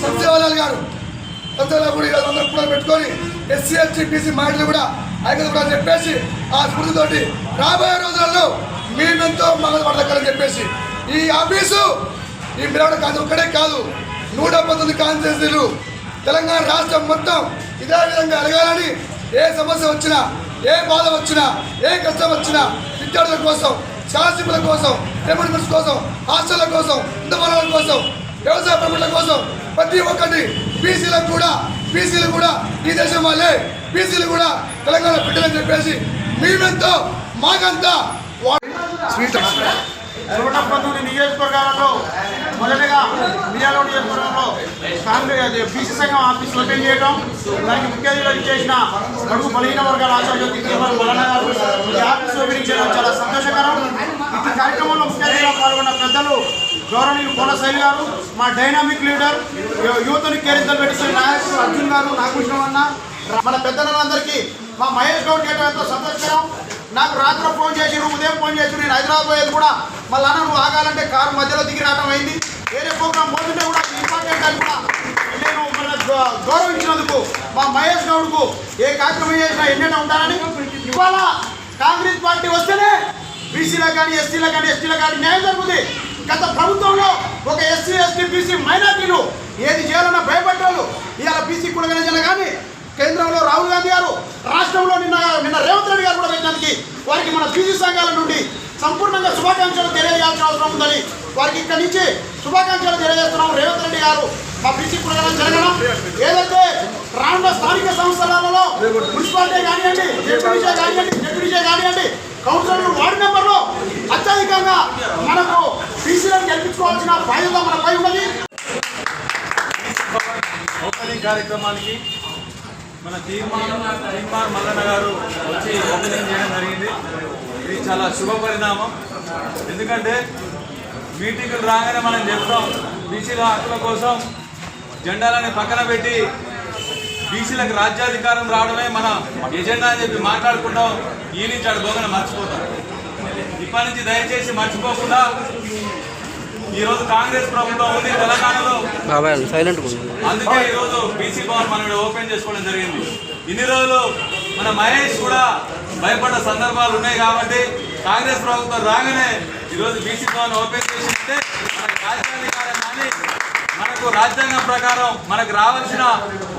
సంశయవాలాల్ గారు కూడా ఈరోజు అందరూ కూడా పెట్టుకొని ఎస్సీ ఎస్టీ బీసీ మైండ్లు కూడా ఐక్యత కూడా చెప్పేసి ఆ స్ఫూర్తితోటి రాబోయే రోజులలో మేమెంతో మగ పడతారని చెప్పేసి ఈ ఆఫీసు ఈ మిర్యాలగూడ కాదు ఒక్కడే కాదు 119 కాన్స్టిట్యూన్సీలు తెలంగాణ రాష్ట్రం మొత్తం ఇదే విధంగా ఎదగాలని, ఏ సమస్య వచ్చినా, ఏ బాధ వచ్చినా, ఏ కష్టం వచ్చినా విద్యార్థుల కోసం, శాసకుల కోసం, రెమెడిమెంట్స్ కోసం, హాస్టళ్ల కోసం, ఇంధనాల కోసం, వ్యవసాయ పనుల కోసం ప్రతి ఒక్కటి బీసీలు కూడా ఈ దేశం వాళ్ళే, బీసీలు కూడా తెలంగాణ బిడ్డలని చెప్పేసి మేమెంతో మాకంతా 119 నియోజకవర్గాలలో మొదటగా మిర్యాలగూడ నియోజకవర్గంలో కాంగ్రెస్ బీసీ సంఘం ఆఫీస్ ఓపెన్ చేయడం, దానికి ముఖ్య అతిథిగా చేసిన బడుగు బలహీన వర్గాల ఆచార్య మల్లన్న గారు ఈ ఆఫీస్ ఓపెనింగ్ చేయడం చాలా సంతోషకరం. ఈ కార్యక్రమంలో ముఖ్య అతిథిగా పాల్గొన్న పెద్దలు గౌరవనీయులు కోనశైలి గారు, మా డైనామిక్ లీడర్, యువతని కేరింతలు పెట్టిన నాయకులు అర్జున్ గారు, నాగభూషణం, మన పెద్దలందరికీ మా మహేష్ గౌడ్ చేయడం ఎంతో సంతోషకరం. నాకు రాత్రి ఫోన్ చేసి, ఉదయం ఫోన్ చేసి నేను హైదరాబాద్ పోయేది కూడా మళ్ళీ అన్న నువ్వు ఆగాలంటే కారు మధ్యలో దిగి రావడం అయింది. వేరే ప్రోగ్రాం పోతుంటే కూడా ఇంపార్టెంట్ అని కూడా నేను మన గౌరవించినందుకు మా మహేష్ గౌడ్కు ఏ కార్యక్రమం చేసినా ఎన్నైనా ఉంటానని. ఇవాళ కాంగ్రెస్ పార్టీ వస్తేనే బీసీలకు కానీ ఎస్సీలకు కానీ ఎస్టీలకు కానీ న్యాయం జరుగుతుంది. గత ప్రభుత్వంలో ఒక ఎస్సీ ఎస్టీ బీసీ మైనార్టీలు ఏది చేయాలన్నా భయపడ్డారు. ఇవాళ బీసీ కులగణజన కానీ కేంద్రంలో రాహుల్ గాంధీ గారు, రాష్ట్రంలో నిన్న రేవంత్ రెడ్డి గారు కూడా పెట్టడానికి వారికి మన బీసీ సంఘాల నుండి సంపూర్ణంగా శుభాకాంక్షలు తెలియజేయాల్సిన అవసరం ఉందని వారికి ఇక్కడి నుంచి శుభాకాంక్షలు తెలియజేస్తున్నాం. రేవంత్ రెడ్డి గారు మా బీసీ కులగణన జరగడం ఏదైతే రానున్న స్థానిక సంస్థలలో మున్సిపాలిటీ కానివ్వండి, జెడ్పీటీసీ కానివ్వండి, కౌన్సిలర్లు, వార్డు మెంబర్లు అత్యధికంగా మనకు బీసీలను గెలిపించుకోవాల్సిన బాధ్యత మనపై ఉన్నది. ఓపెనింగ్ కార్యక్రమానికి మన తీర్మాన్ మల్లన్న గారు వచ్చి ఓపెనింగ్ చేయడం జరిగింది. ఇది చాలా శుభ పరిణామం. ఎందుకంటే మీటింగులు రాగానే మనం చెప్తాం బీసీల హక్కుల కోసం జెండాలని పక్కన పెట్టి బీసీలకు రాజ్యాధికారం రావడమే మన ఎజెండా అని చెప్పి మాట్లాడుకుంటాం. ఈ నుంచి అటు పోగానే మర్చిపోతాం. ఇప్పటి నుంచి దయచేసి మర్చిపోకుండా ఈరోజు కాంగ్రెస్ ప్రభుత్వం ఉంది తెలంగాణలో, అందుకే ఈరోజు బీసీ భవన్ మనం ఓపెన్ చేసుకోవడం జరిగింది. ఇన్ని రోజులు మన మహేష్ కూడా భయపడ్డ సందర్భాలు ఉన్నాయి. కాబట్టి కాంగ్రెస్ ప్రభుత్వం రాగానే ఈరోజు బీసీ భవన్ ఓపెన్ చేసింటే మనకు రాజ్యాంగం కానీ మనకు రాజ్యాంగం ప్రకారం మనకు రావాల్సిన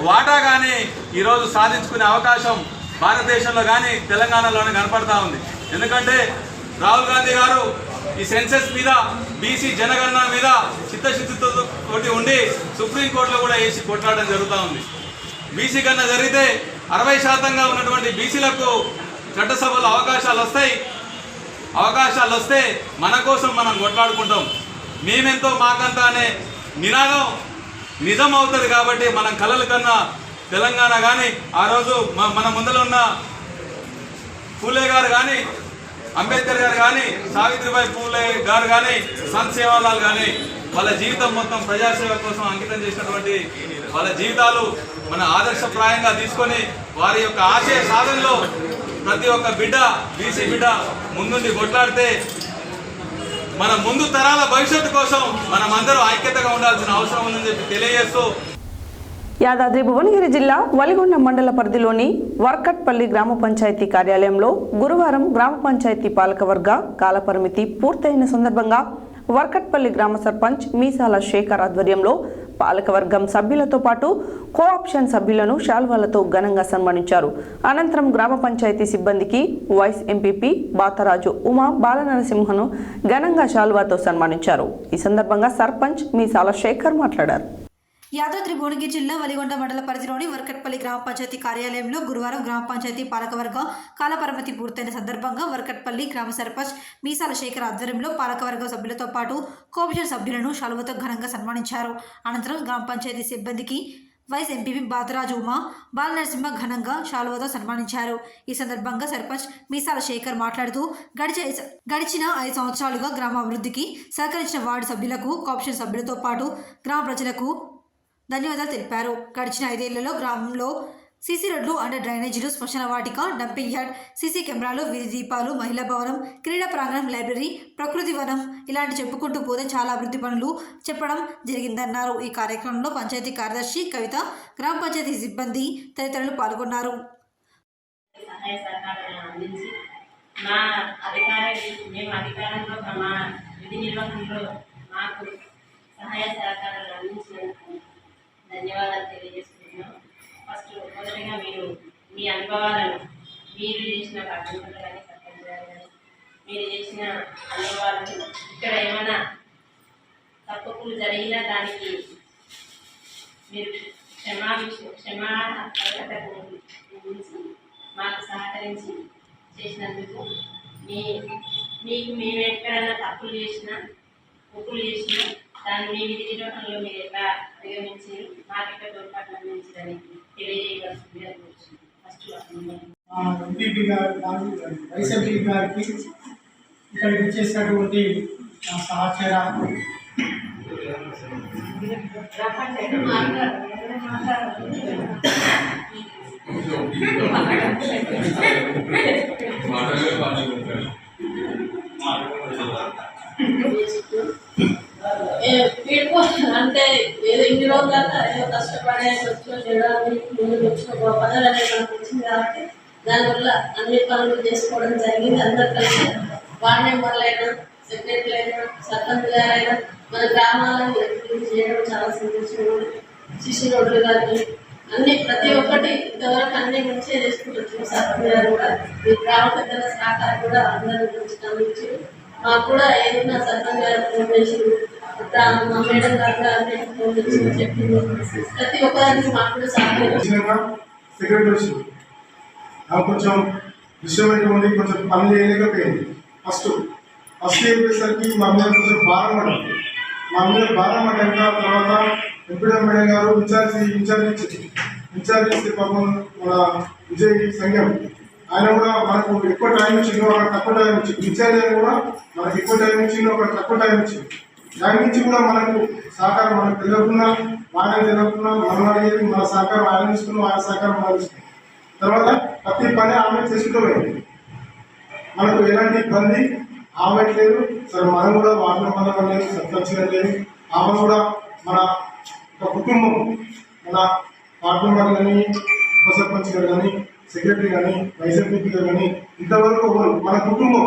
వాటా కానీ ఈరోజు సాధించుకునే అవకాశం భారతదేశంలో కానీ తెలంగాణలోనే కనపడతా ఉంది. ఎందుకంటే రాహుల్ గాంధీ గారు ఈ సెన్సెస్ మీద బీసీ జనగణన మీద చిత్తశుద్ధితో ఉండి సుప్రీంకోర్టులో కూడా వేసి కొట్లాడడం జరుగుతూ ఉంది. బీసీ గణన జరిగితే 60% ఉన్నటువంటి బీసీలకు చట్టసభలో అవకాశాలు వస్తే మన కోసం మనం కొట్లాడుకుంటాం. మేమెంతో మాకంతా అనే నినాదం నిజం అవుతుంది. కాబట్టి మనం కలల కన్నా తెలంగాణ కానీ ఆ రోజు మన ముందర ఉన్న పూలే గారు కానీ అంబేద్కర్ గారు కానీ సావిత్రిబాయి పూలే గారు కానీ సంత్ సేవాలాల్ కానీ వాళ్ళ జీవితం మొత్తం ప్రజాసేవ కోసం అంకితం చేసినటువంటి వాళ్ళ జీవితాలు మన ఆదర్శప్రాయంగా తీసుకొని వారి యొక్క ఆశయ సాధనలో ప్రతి ఒక్క బిడ్డ బీసీ బిడ్డ ముందుండి కొట్లాడితే మన ముందు తరాల భవిష్యత్తు కోసం మనం అందరూ ఐక్యతగా ఉండాల్సిన అవసరం ఉందని చెప్పి తెలియజేస్తూ యాదాద్రి భువనగిరి జిల్లా వలిగొండ మండల పరిధిలోని వర్కట్పల్లి గ్రామ పంచాయతీ కార్యాలయంలో గురువారం గ్రామ పంచాయతీ పాలకవర్గ కాలపరిమితి పూర్తయిన సందర్భంగా వర్కట్పల్లి గ్రామ సర్పంచ్ మీసాల శేఖర్ ఆధ్వర్యంలో పాలకవర్గం సభ్యులతో పాటు కోఆప్షన్ సభ్యులను శాల్వాలతో ఘనంగా సన్మానించారు. అనంతరం గ్రామ పంచాయతీ సిబ్బందికి వైస్ ఎంపీపీ బాతరాజు ఉమా బాలనరసింహను ఘనంగా శాల్వాతో సన్మానించారు. ఈ సందర్భంగా సర్పంచ్ మీసాల శేఖర్ మాట్లాడారు. యాదాద్రి భువనగిరి జిల్లా వలిగొండ మండల పరిధిలోని వర్కట్పల్లి గ్రామ పంచాయతీ కార్యాలయంలో గురువారం గ్రామ పంచాయతీ పాలకవర్గ కాలపరిమితి పూర్తయిన సందర్భంగా వర్కట్పల్లి గ్రామ సర్పంచ్ మీసాల శేఖర్ ఆధ్వర్యంలో పాలకవర్గ సభ్యులతో పాటు కోఆప్షన్ సభ్యులను శాలువతో ఘనంగా సన్మానించారు. అనంతరం గ్రామ పంచాయతీ సిబ్బందికి వైస్ ఎంపీపీ బాతరాజు ఉమా బాలనరసింహ ఘనంగా శాలువతో సన్మానించారు. ఈ సందర్భంగా సర్పంచ్ మీసాల శేఖర్ మాట్లాడుతూ గడిచిన 5 సంవత్సరాలుగా గ్రామ అభివృద్ధికి సహకరించిన వార్డు సభ్యులకు కోఆప్షన్ సభ్యులతో పాటు గ్రామ ప్రజలకు ధన్యవాదాలు తెలిపారు. గడిచిన 5 ఏళ్లలో గ్రామంలో సీసీ రోడ్లు, అండర్ డ్రైనేజీలు, శ్మశాన వాటిక, డంపింగ్ యార్డ్, సీసీ కెమెరాలు, వీధి దీపాలు, మహిళా భవనం, క్రీడా ప్రాంగణం, లైబ్రరీ, ప్రకృతి వనం ఇలాంటి చెప్పుకుంటూ పోతే చాలా అభివృద్ధి పనులు చెప్పడం జరిగిందన్నారు. ఈ కార్యక్రమంలో పంచాయతీ కార్యదర్శి కవిత, గ్రామ పంచాయతీ సిబ్బంది తదితరులు పాల్గొన్నారు. ధన్యవాదాలు తెలియజేస్తున్నాను. మొదటగా మీరు మీ అనుభవాలను మీరు చేసిన పట్టణంలో కానీ సర్పంచ్ గారు కానీ మీరు చేసిన అనుభవాలను ఇక్కడ ఏమైనా తప్పులు జరిగినా దానికి మీరు క్షమార్హత గురించి మాకు సహకరించి చేసినందుకు మీకు మేము ఎక్కడైనా తప్పులు చేసినా ఒప్పులు చేసినా దాన్ని మీ విధి నిర్వహణలో మీరు ఎలా అధిగమించి మార్కెట్ తోడ్పాటు అందించదని తెలియజేయవలసింది అనుకుంటున్నాను. ఫస్ట్ ఎంపీపీ గారు వైస్ ఎంపీ గారికి ఇక్కడికి వచ్చేసినటువంటి సహచర అంటే ఏదో ఇన్ని రోజులన్నా ఏదో కష్టపడే వచ్చిన చేయడానికి ముందుకు వచ్చిన పనులు అనేది మనకు వచ్చింది కాబట్టి దానివల్ల అన్ని పనులు చేసుకోవడం జరిగింది. అందరు కలిసి వార్డు మెంబర్లైనా, సెక్రటరీ అయినా, సర్పంచ్ గారైనా మన గ్రామాలను అభివృద్ధి చేయడం చాలా సంతోషంగా. సిసి రోడ్లు కానీ అన్ని ప్రతి ఒక్కటి ఇంతవరకు అన్ని మంచిగా చేసుకుంటున్నాం. సర్పంచ్ గారు కూడా ఈ గ్రామ పెద్దల సహకారం కూడా అందరూ గురించి గమనించారు. మాకు కూడా ఏదైనా సర్పంచ్ గారు ఫోన్ చేసి మా మేడం గారు ఫోన్ చేసి చెప్పింది ప్రతి ఒక్కరికి మాకు కూడా సహకరించారు. సెక్రటరీ కొంచెం విషయమైనటువంటి కొంచెం పనులు చేయలేకపోయింది. ఫస్ట్ చెప్పేసరికి మా మీద కొంచెం భారం పడింది. మా మీద భారం పడ్డాక తర్వాత ఎంపీడీ మేడం గారు ఇన్ఛార్జ్ ఇస్తే పాపం మన విజయ్ సంఘం ఆయన కూడా మనకు ఎక్కువ టైం ఇచ్చింది, ఒక తక్కువ టైం ఇచ్చింది. ఇన్ఛార్జ్ అయినా కూడా మనకు ఎక్కువ టైం ఇచ్చింది, ఒక తక్కువ టైం ఇచ్చింది. దాని నుంచి కూడా మనకు సహకారం మనకు తెలియకుండా వాళ్ళకి తెలియకుండా మనం అడిగేది మన సహకారం ఆయన తీసుకున్నాం, ఆయన సహకారం మనం తీసుకున్నాం. తర్వాత ప్రతి పని ఆమె చేసుకుంటూ పోయింది. మనకు ఎలాంటి ఇబ్బంది ఆమె లేదు. సరే మనం కూడా వాడిన పనులు లేదు, సర్పంచ్ లేదు. ఆమె కూడా మన ఒక కుటుంబం, మన వార్డు మెంబర్ కానీ, ఉప సర్పంచ్ గారు కానీ సెక్రటరీ కానీ వైస్ ఎంపీగా కానీ ఇంతవరకు మన కుటుంబం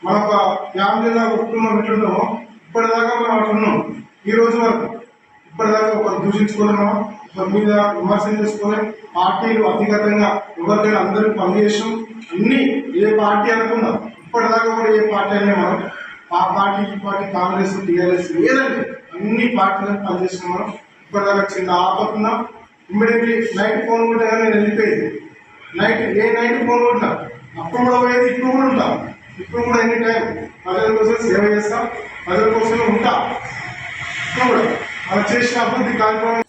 మన ఒక ఫ్యామిలీలో ఒక కుటుంబం ఎట్లుంటామో ఇప్పటిదాకా మనం అట్లున్నాం. ఈ రోజు వరకు ఇప్పటిదాకా ఒకరు దూషించుకోలేమో, ఒకరి మీద విమర్శలు చేసుకొని పార్టీలు అధిగతంగా ఎవరికైనా అందరూ పనిచేసాం. అన్ని ఏ పార్టీ అనుకున్నాం ఇప్పటిదాకా కూడా ఏ పార్టీ అయినా మనం ఆ పార్టీ ఈ పార్టీ కాంగ్రెస్ టీఆర్ఎస్ ఏదండి అన్ని పార్టీలను పనిచేసినాం. మనం ఇప్పటిదాకా చిన్న ఆపకున్నా ఇమ్మీడియట్లీ నైట్ ఫోన్ కొట్టే కానీ నేను వెళ్ళిపోయేది. నైట్ ఫోన్ కొట్టినా అప్పుడు కూడా పోయేది, ఇప్పుడు కూడా ఉంటాం. ఇప్పుడు కూడా ఎనీ టైం ప్రజల కోసం సేవ చేస్తాం, ప్రజల కోసం ఉంటా. ఇప్పుడు కూడా మనం చేసిన అభివృద్ధి కార్యక్రమం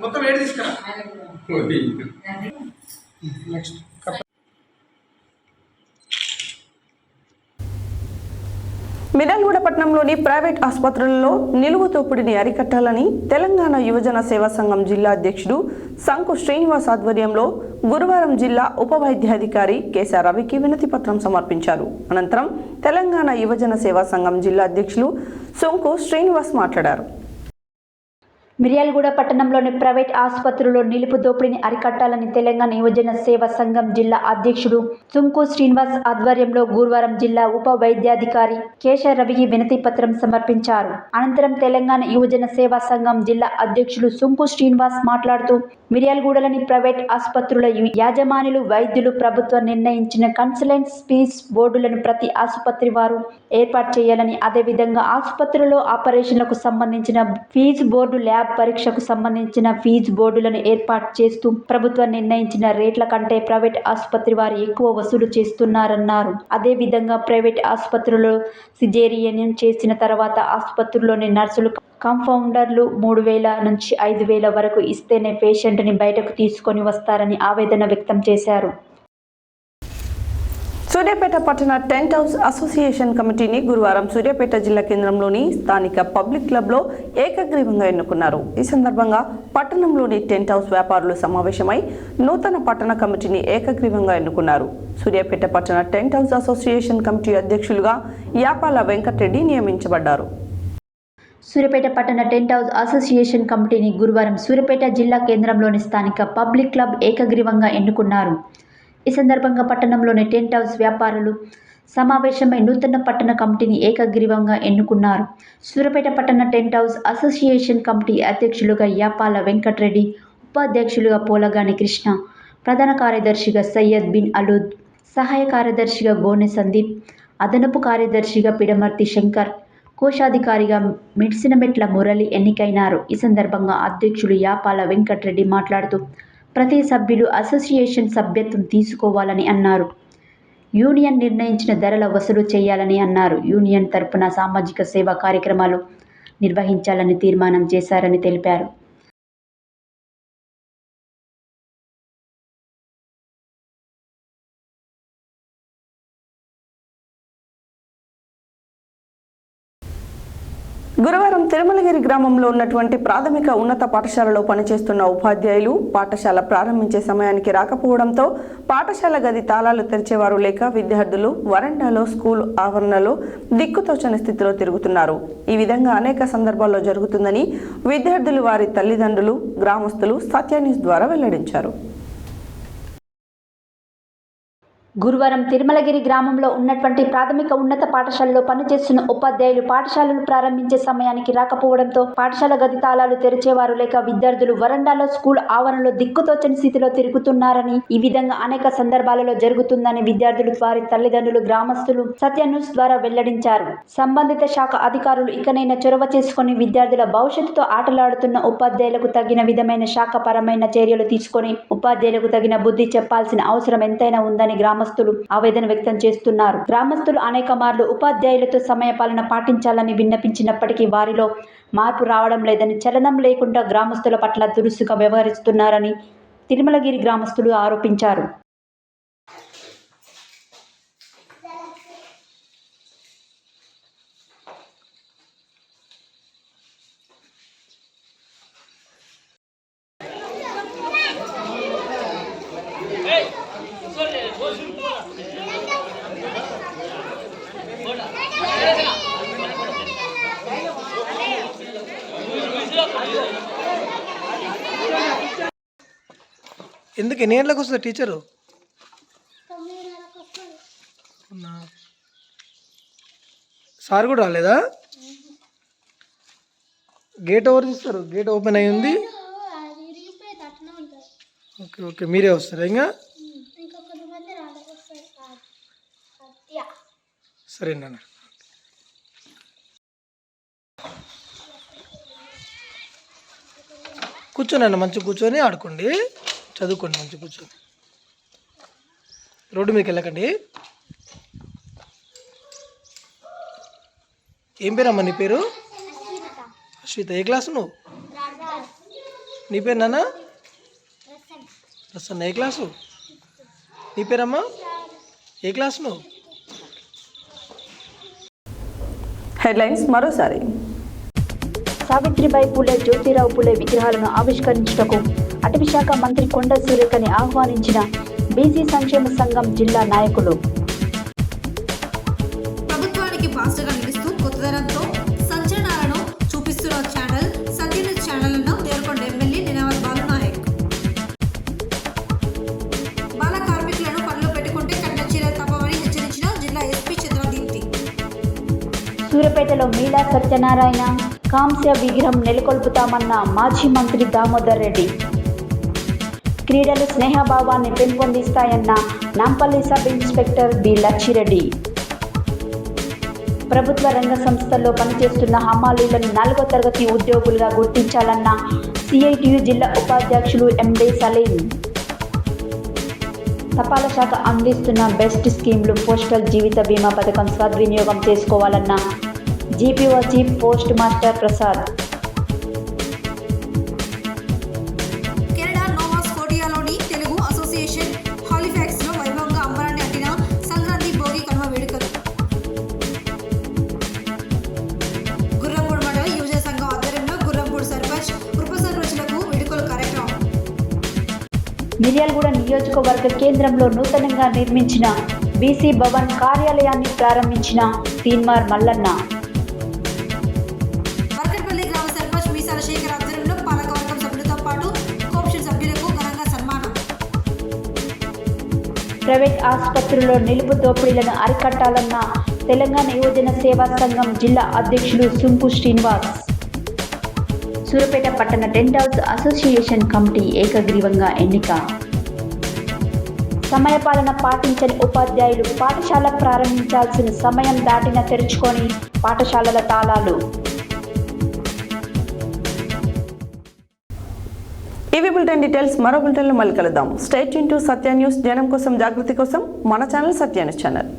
మొత్తం ఏడు తీసుకురా. నెక్స్ట్ మిర్యాలగూడ పట్టణంలోని ప్రైవేట్ ఆసుపత్రులలో నిలువు దోపిడీని అరికట్టాలని తెలంగాణ యువజన సేవా సంఘం జిల్లా అధ్యక్షుడు సంకు శ్రీనివాస్ ఆధ్వర్యంలో గురువారం జిల్లా ఉప వైద్యాధికారి కేశవ రవికి వినతి పత్రం సమర్పించారు. అనంతరం తెలంగాణ యువజన సేవా సంఘం జిల్లా అధ్యక్షులు సంకు శ్రీనివాస్ మాట్లాడారు. మిర్యాలగూడ పట్టణంలోని ప్రైవేట్ ఆసుపత్రుల్లో నిలుపు దోపిడీని అరికట్టాలని తెలంగాణ యువజన సేవా సంఘం జిల్లా అధ్యక్షుడు సుంకు శ్రీనివాస్ ఆధ్వర్యంలో గురువారం జిల్లా ఉప వైద్యాధికారి కేశవ రవికి వినతి పత్రం సమర్పించారు. అనంతరం తెలంగాణ యువజన సేవా సంఘం జిల్లా అధ్యక్షులు సుంకు శ్రీనివాస్ మాట్లాడుతూ మిర్యాలగూడలోని ప్రైవేట్ ఆసుపత్రుల యాజమానులు వైద్యులు ప్రభుత్వం నిర్ణయించిన కన్సల్టెంట్ ఫీజ్ బోర్డులను ప్రతి ఆసుపత్రి వారు ఏర్పాటు చేయాలని, అదేవిధంగా ఆసుపత్రుల్లో ఆపరేషన్లకు సంబంధించిన ఫీజు బోర్డు, ల్యాబ్ పరీక్షకు సంబంధించిన ఫీజు బోర్డులను ఏర్పాటు చేస్తూ ప్రభుత్వం నిర్ణయించిన రేట్ల కంటే ప్రైవేట్ ఆసుపత్రి వారు ఎక్కువ వసూలు చేస్తున్నారన్నారు. అదేవిధంగా ప్రైవేట్ ఆసుపత్రుల్లో సిజేరియన్ చేసిన తర్వాత ఆసుపత్రుల్లోని నర్సులు కంపౌండర్లు 3,000 నుంచి 5,000 వరకు ఇస్తేనే పేషెంట్ని బయటకు తీసుకొని వస్తారని ఆవేదన వ్యక్తం చేశారు. సూర్యాపేట పట్టణ టెంట్ హౌస్ అసోసియేషన్ కమిటీని గురువారం సూర్యాపేట జిల్లా కేంద్రంలోని స్థానిక పబ్లిక్ క్లబ్లో ఏకగ్రీవంగా ఎన్నుకున్నారు. ఈ సందర్భంగా పట్టణంలోని టెంట్ హౌస్ వ్యాపారులు సమావేశమై నూతన పట్టణ కమిటీని ఏకగ్రీవంగా ఎన్నుకున్నారు. సూర్యాపేట పట్టణ టెంట్ హౌస్ అసోసియేషన్ కమిటీ అధ్యక్షులుగా యాపాల వెంకటరెడ్డి నియమించబడ్డారు. సూర్యాపేట పట్టణ టెంట్ హౌస్ అసోసియేషన్ కమిటీని గురువారం సూర్యాపేట జిల్లా కేంద్రంలోని స్థానిక పబ్లిక్ క్లబ్ ఏకగ్రీవంగా ఎన్నుకున్నారు. ఈ సందర్భంగా పట్టణంలోని టెంట్ హౌస్ వ్యాపారులు సమావేశమై నూతన పట్టణ కమిటీని ఏకగ్రీవంగా ఎన్నుకున్నారు. సూర్యాపేట పట్టణ టెంట్ హౌస్ అసోసియేషన్ కమిటీ అధ్యక్షులుగా యాపాల వెంకటరెడ్డి, ఉపాధ్యక్షులుగా పోలగాని కృష్ణ, ప్రధాన కార్యదర్శిగా సయ్యద్ బిన్ అలూద్, సహాయ కార్యదర్శిగా గోనె సందీప్, అదనపు కార్యదర్శిగా పిడమర్తి శంకర్, కోశాధికారిగా మిడ్సినమెట్ల మురళి ఎన్నికైనారు. ఈ సందర్భంగా అధ్యక్షులు యాపాల వెంకటరెడ్డి మాట్లాడుతూ ప్రతి సభ్యులు అసోసియేషన్ సభ్యత్వం తీసుకోవాలని అన్నారు. యూనియన్ నిర్ణయించిన ధరల వసూలు చేయాలని అన్నారు. యూనియన్ తరపున సామాజిక సేవా కార్యక్రమాలు నిర్వహించాలని తీర్మానం చేశారని తెలిపారు. గురువారం తిరుమలగిరి గ్రామంలో ఉన్నటువంటి ప్రాథమిక ఉన్నత పాఠశాలలో పనిచేస్తున్న ఉపాధ్యాయులు పాఠశాల ప్రారంభించే సమయానికి రాకపోవడంతో పాఠశాల గది తాళాలు తెరిచేవారు లేక విద్యార్థులు వరండాలో, స్కూల్ ఆవరణలో దిక్కుతోచని స్థితిలో తిరుగుతున్నారు. ఈ విధంగా అనేక సందర్భాల్లో జరుగుతుందని విద్యార్థులు, వారి తల్లిదండ్రులు, గ్రామస్తులు సత్య న్యూస్ ద్వారా వెల్లడించారు. గురువారం తిరుమలగిరి గ్రామంలో ఉన్నటువంటి ప్రాథమిక ఉన్నత పాఠశాలలో పనిచేస్తున్న ఉపాధ్యాయులు పాఠశాలలు ప్రారంభించే సమయానికి రాకపోవడంతో పాఠశాల గది తాళాలు తెరిచేవారు లేక విద్యార్థులు వరండాలో స్కూల్ ఆవరణలో దిక్కుతోచని స్థితిలో తిరుగుతున్నారని, ఈ విధంగా అనేక సందర్భాలలో జరుగుతుందని విద్యార్థులు, వారి తల్లిదండ్రులు, గ్రామస్తులు సత్య న్యూస్ ద్వారా వెల్లడించారు. సంబంధిత శాఖ అధికారులు ఇకనైనా చొరవ చేసుకుని విద్యార్థుల భవిష్యత్తుతో ఆటలాడుతున్న ఉపాధ్యాయులకు తగిన విధమైన శాఖపరమైన చర్యలు తీసుకొని ఉపాధ్యాయులకు తగిన బుద్ధి చెప్పాల్సిన అవసరం ఎంతైనా ఉందని గ్రామస్తులు ఆవేదన వ్యక్తం చేస్తున్నారు. గ్రామస్తులు అనేక మార్లు ఉపాధ్యాయులతో సమయపాలన పాటించాలని విన్నపించినప్పటికీ వారిలో మార్పు రావడం లేదని, చలనం లేకుండా గ్రామస్తుల పట్ల దురుసుగా వ్యవహరిస్తున్నారని తిరుమలగిరి గ్రామస్తులు ఆరోపించారు. ఎందుకు ఎన్ని గంటలకు వస్తుంది టీచరు? సార్ కూడా రాలేదా? గేట్ ఎవరు తీస్తారు? గేట్ ఓపెన్ అయ్యి ఉంది. ఓకే ఓకే, మీరే వస్తారా? ఇంకా సరేనా? కూర్చోండి అన్న, మంచిగా కూర్చొని ఆడుకోండి, చదువుకోండి, మంచిగా కూర్చొని. రోడ్డు మీదకి వెళ్ళకండి. ఏం పేరమ్మా నీ పేరు? అశ్విత. ఏ క్లాసు నువ్వు? నీ పేరు నాన్న? ప్రసన్న. ఏ క్లాసు? నీ పేరమ్మా? ఏ క్లాసు నువ్వు? హెడ్లైన్స్ మరోసారి. సావిత్రిబాయి పూలే, జ్యోతిరావు పూలే విగ్రహాలను ఆవిష్కరించుటకు అటవీ శాఖ మంత్రి కొండ సురేఖని ఆహ్వానించిన బీసీ సంక్షేమ సంఘం జిల్లా నాయకులు. ప్రభుత్వానికి బాస్టర్గా నిలుస్తూ కొత్తదనంతో సంచలనాలను చూపిస్తున్న ఛానల్ సత్య న్యూస్ ఛానల్ను దేవరకొండ ఎమ్మెల్యే నినావత్ బాలునాయక్. బాల కార్మికులను పనిలో పెట్టుకుంటే కఠిన చర్యలు తప్పవని హెచ్చరించిన జిల్లా ఎస్పీ చంద్రదీప్తి. సూర్యాపేటలో మీలా సత్యనారాయణ కాంస్య విగ్రహం నెలకొల్పుతామన్న మాజీ మంత్రి దామోదర్ రెడ్డి. క్రీడలు స్నేహభావాన్ని పెంపొందిస్తాయన్న Nampally sub inspector B Lachireddy. ప్రభుత్వ రంగ సంస్థల్లో పనిచేస్తున్న హమాలీలను 4వ తరగతి ఉద్యోగులుగా గుర్తించాలన్న సిఐటియు జిల్లా ఉపాధ్యక్షులు ఎండి సలీం. తపాలా శాఖ అందిస్తున్న బెస్ట్ స్కీమ్లు పోస్టల్ జీవిత బీమా పథకం సద్వినియోగం చేసుకోవాలన్న GPO chief post master Prasad. Canada Nova స్కోటియాలోని తెలుగు అసోసియేషన్ హాలిఫాక్స్లో వైభవంగా అంబరాన్ని అట్టిన సంక్రాంతి భోగి కనుమ వేడుకలు. గుర్రంపూడి మండల యువజన సంఘం ఆధ్వర్యంలో గుర్రంపూడి సర్పంచ్ ఉప సర్పంచ్లకు వేడుకల కార్యక్రమం. మిర్యాలగూడ నియోజకవర్గ కేంద్రంలో నూతనంగా నిర్మించిన బీసీ భవన్ కార్యాలయాన్ని ప్రారంభించిన తీన్మార్ మల్లన్న. వర్కట్పల్లి గ్రామ సర్పంచ్ మీసాల శేఖర్ ఆధ్వర్యంలో పాలకవర్గం సభ్యులతో పాటు కోఆప్షన్ సభ్యులకు ఘనంగా సన్మానం. ప్రైవేట్ ఆసుపత్రుల్లో నిలుపు దోపిడీలను అరికట్టాలన్న తెలంగాణ యువజన సేవా సంఘం జిల్లా అధ్యక్షులు సుంకు శ్రీనివాస్. సూర్యాపేట పట్టణ టెంట్ హౌస్ అసోసియేషన్ కమిటీ ఏకగ్రీవంగా ఎన్నిక. సమయపాలన పాటించని ఉపాధ్యాయులు పాఠశాల ప్రారంభించాల్సిన సమయం దాటిన తెరుచుకొని పాఠశాలల తాళాలు. ఇవి బులెటిన్ డీటెయిల్స్. మరో బులెటిన్లో మళ్ళీ కలుద్దాం. Stay tune to Satya news. జనం కోసం, జాగృతి కోసం మన ఛానల్ సత్య న్యూస్ ఛానల్.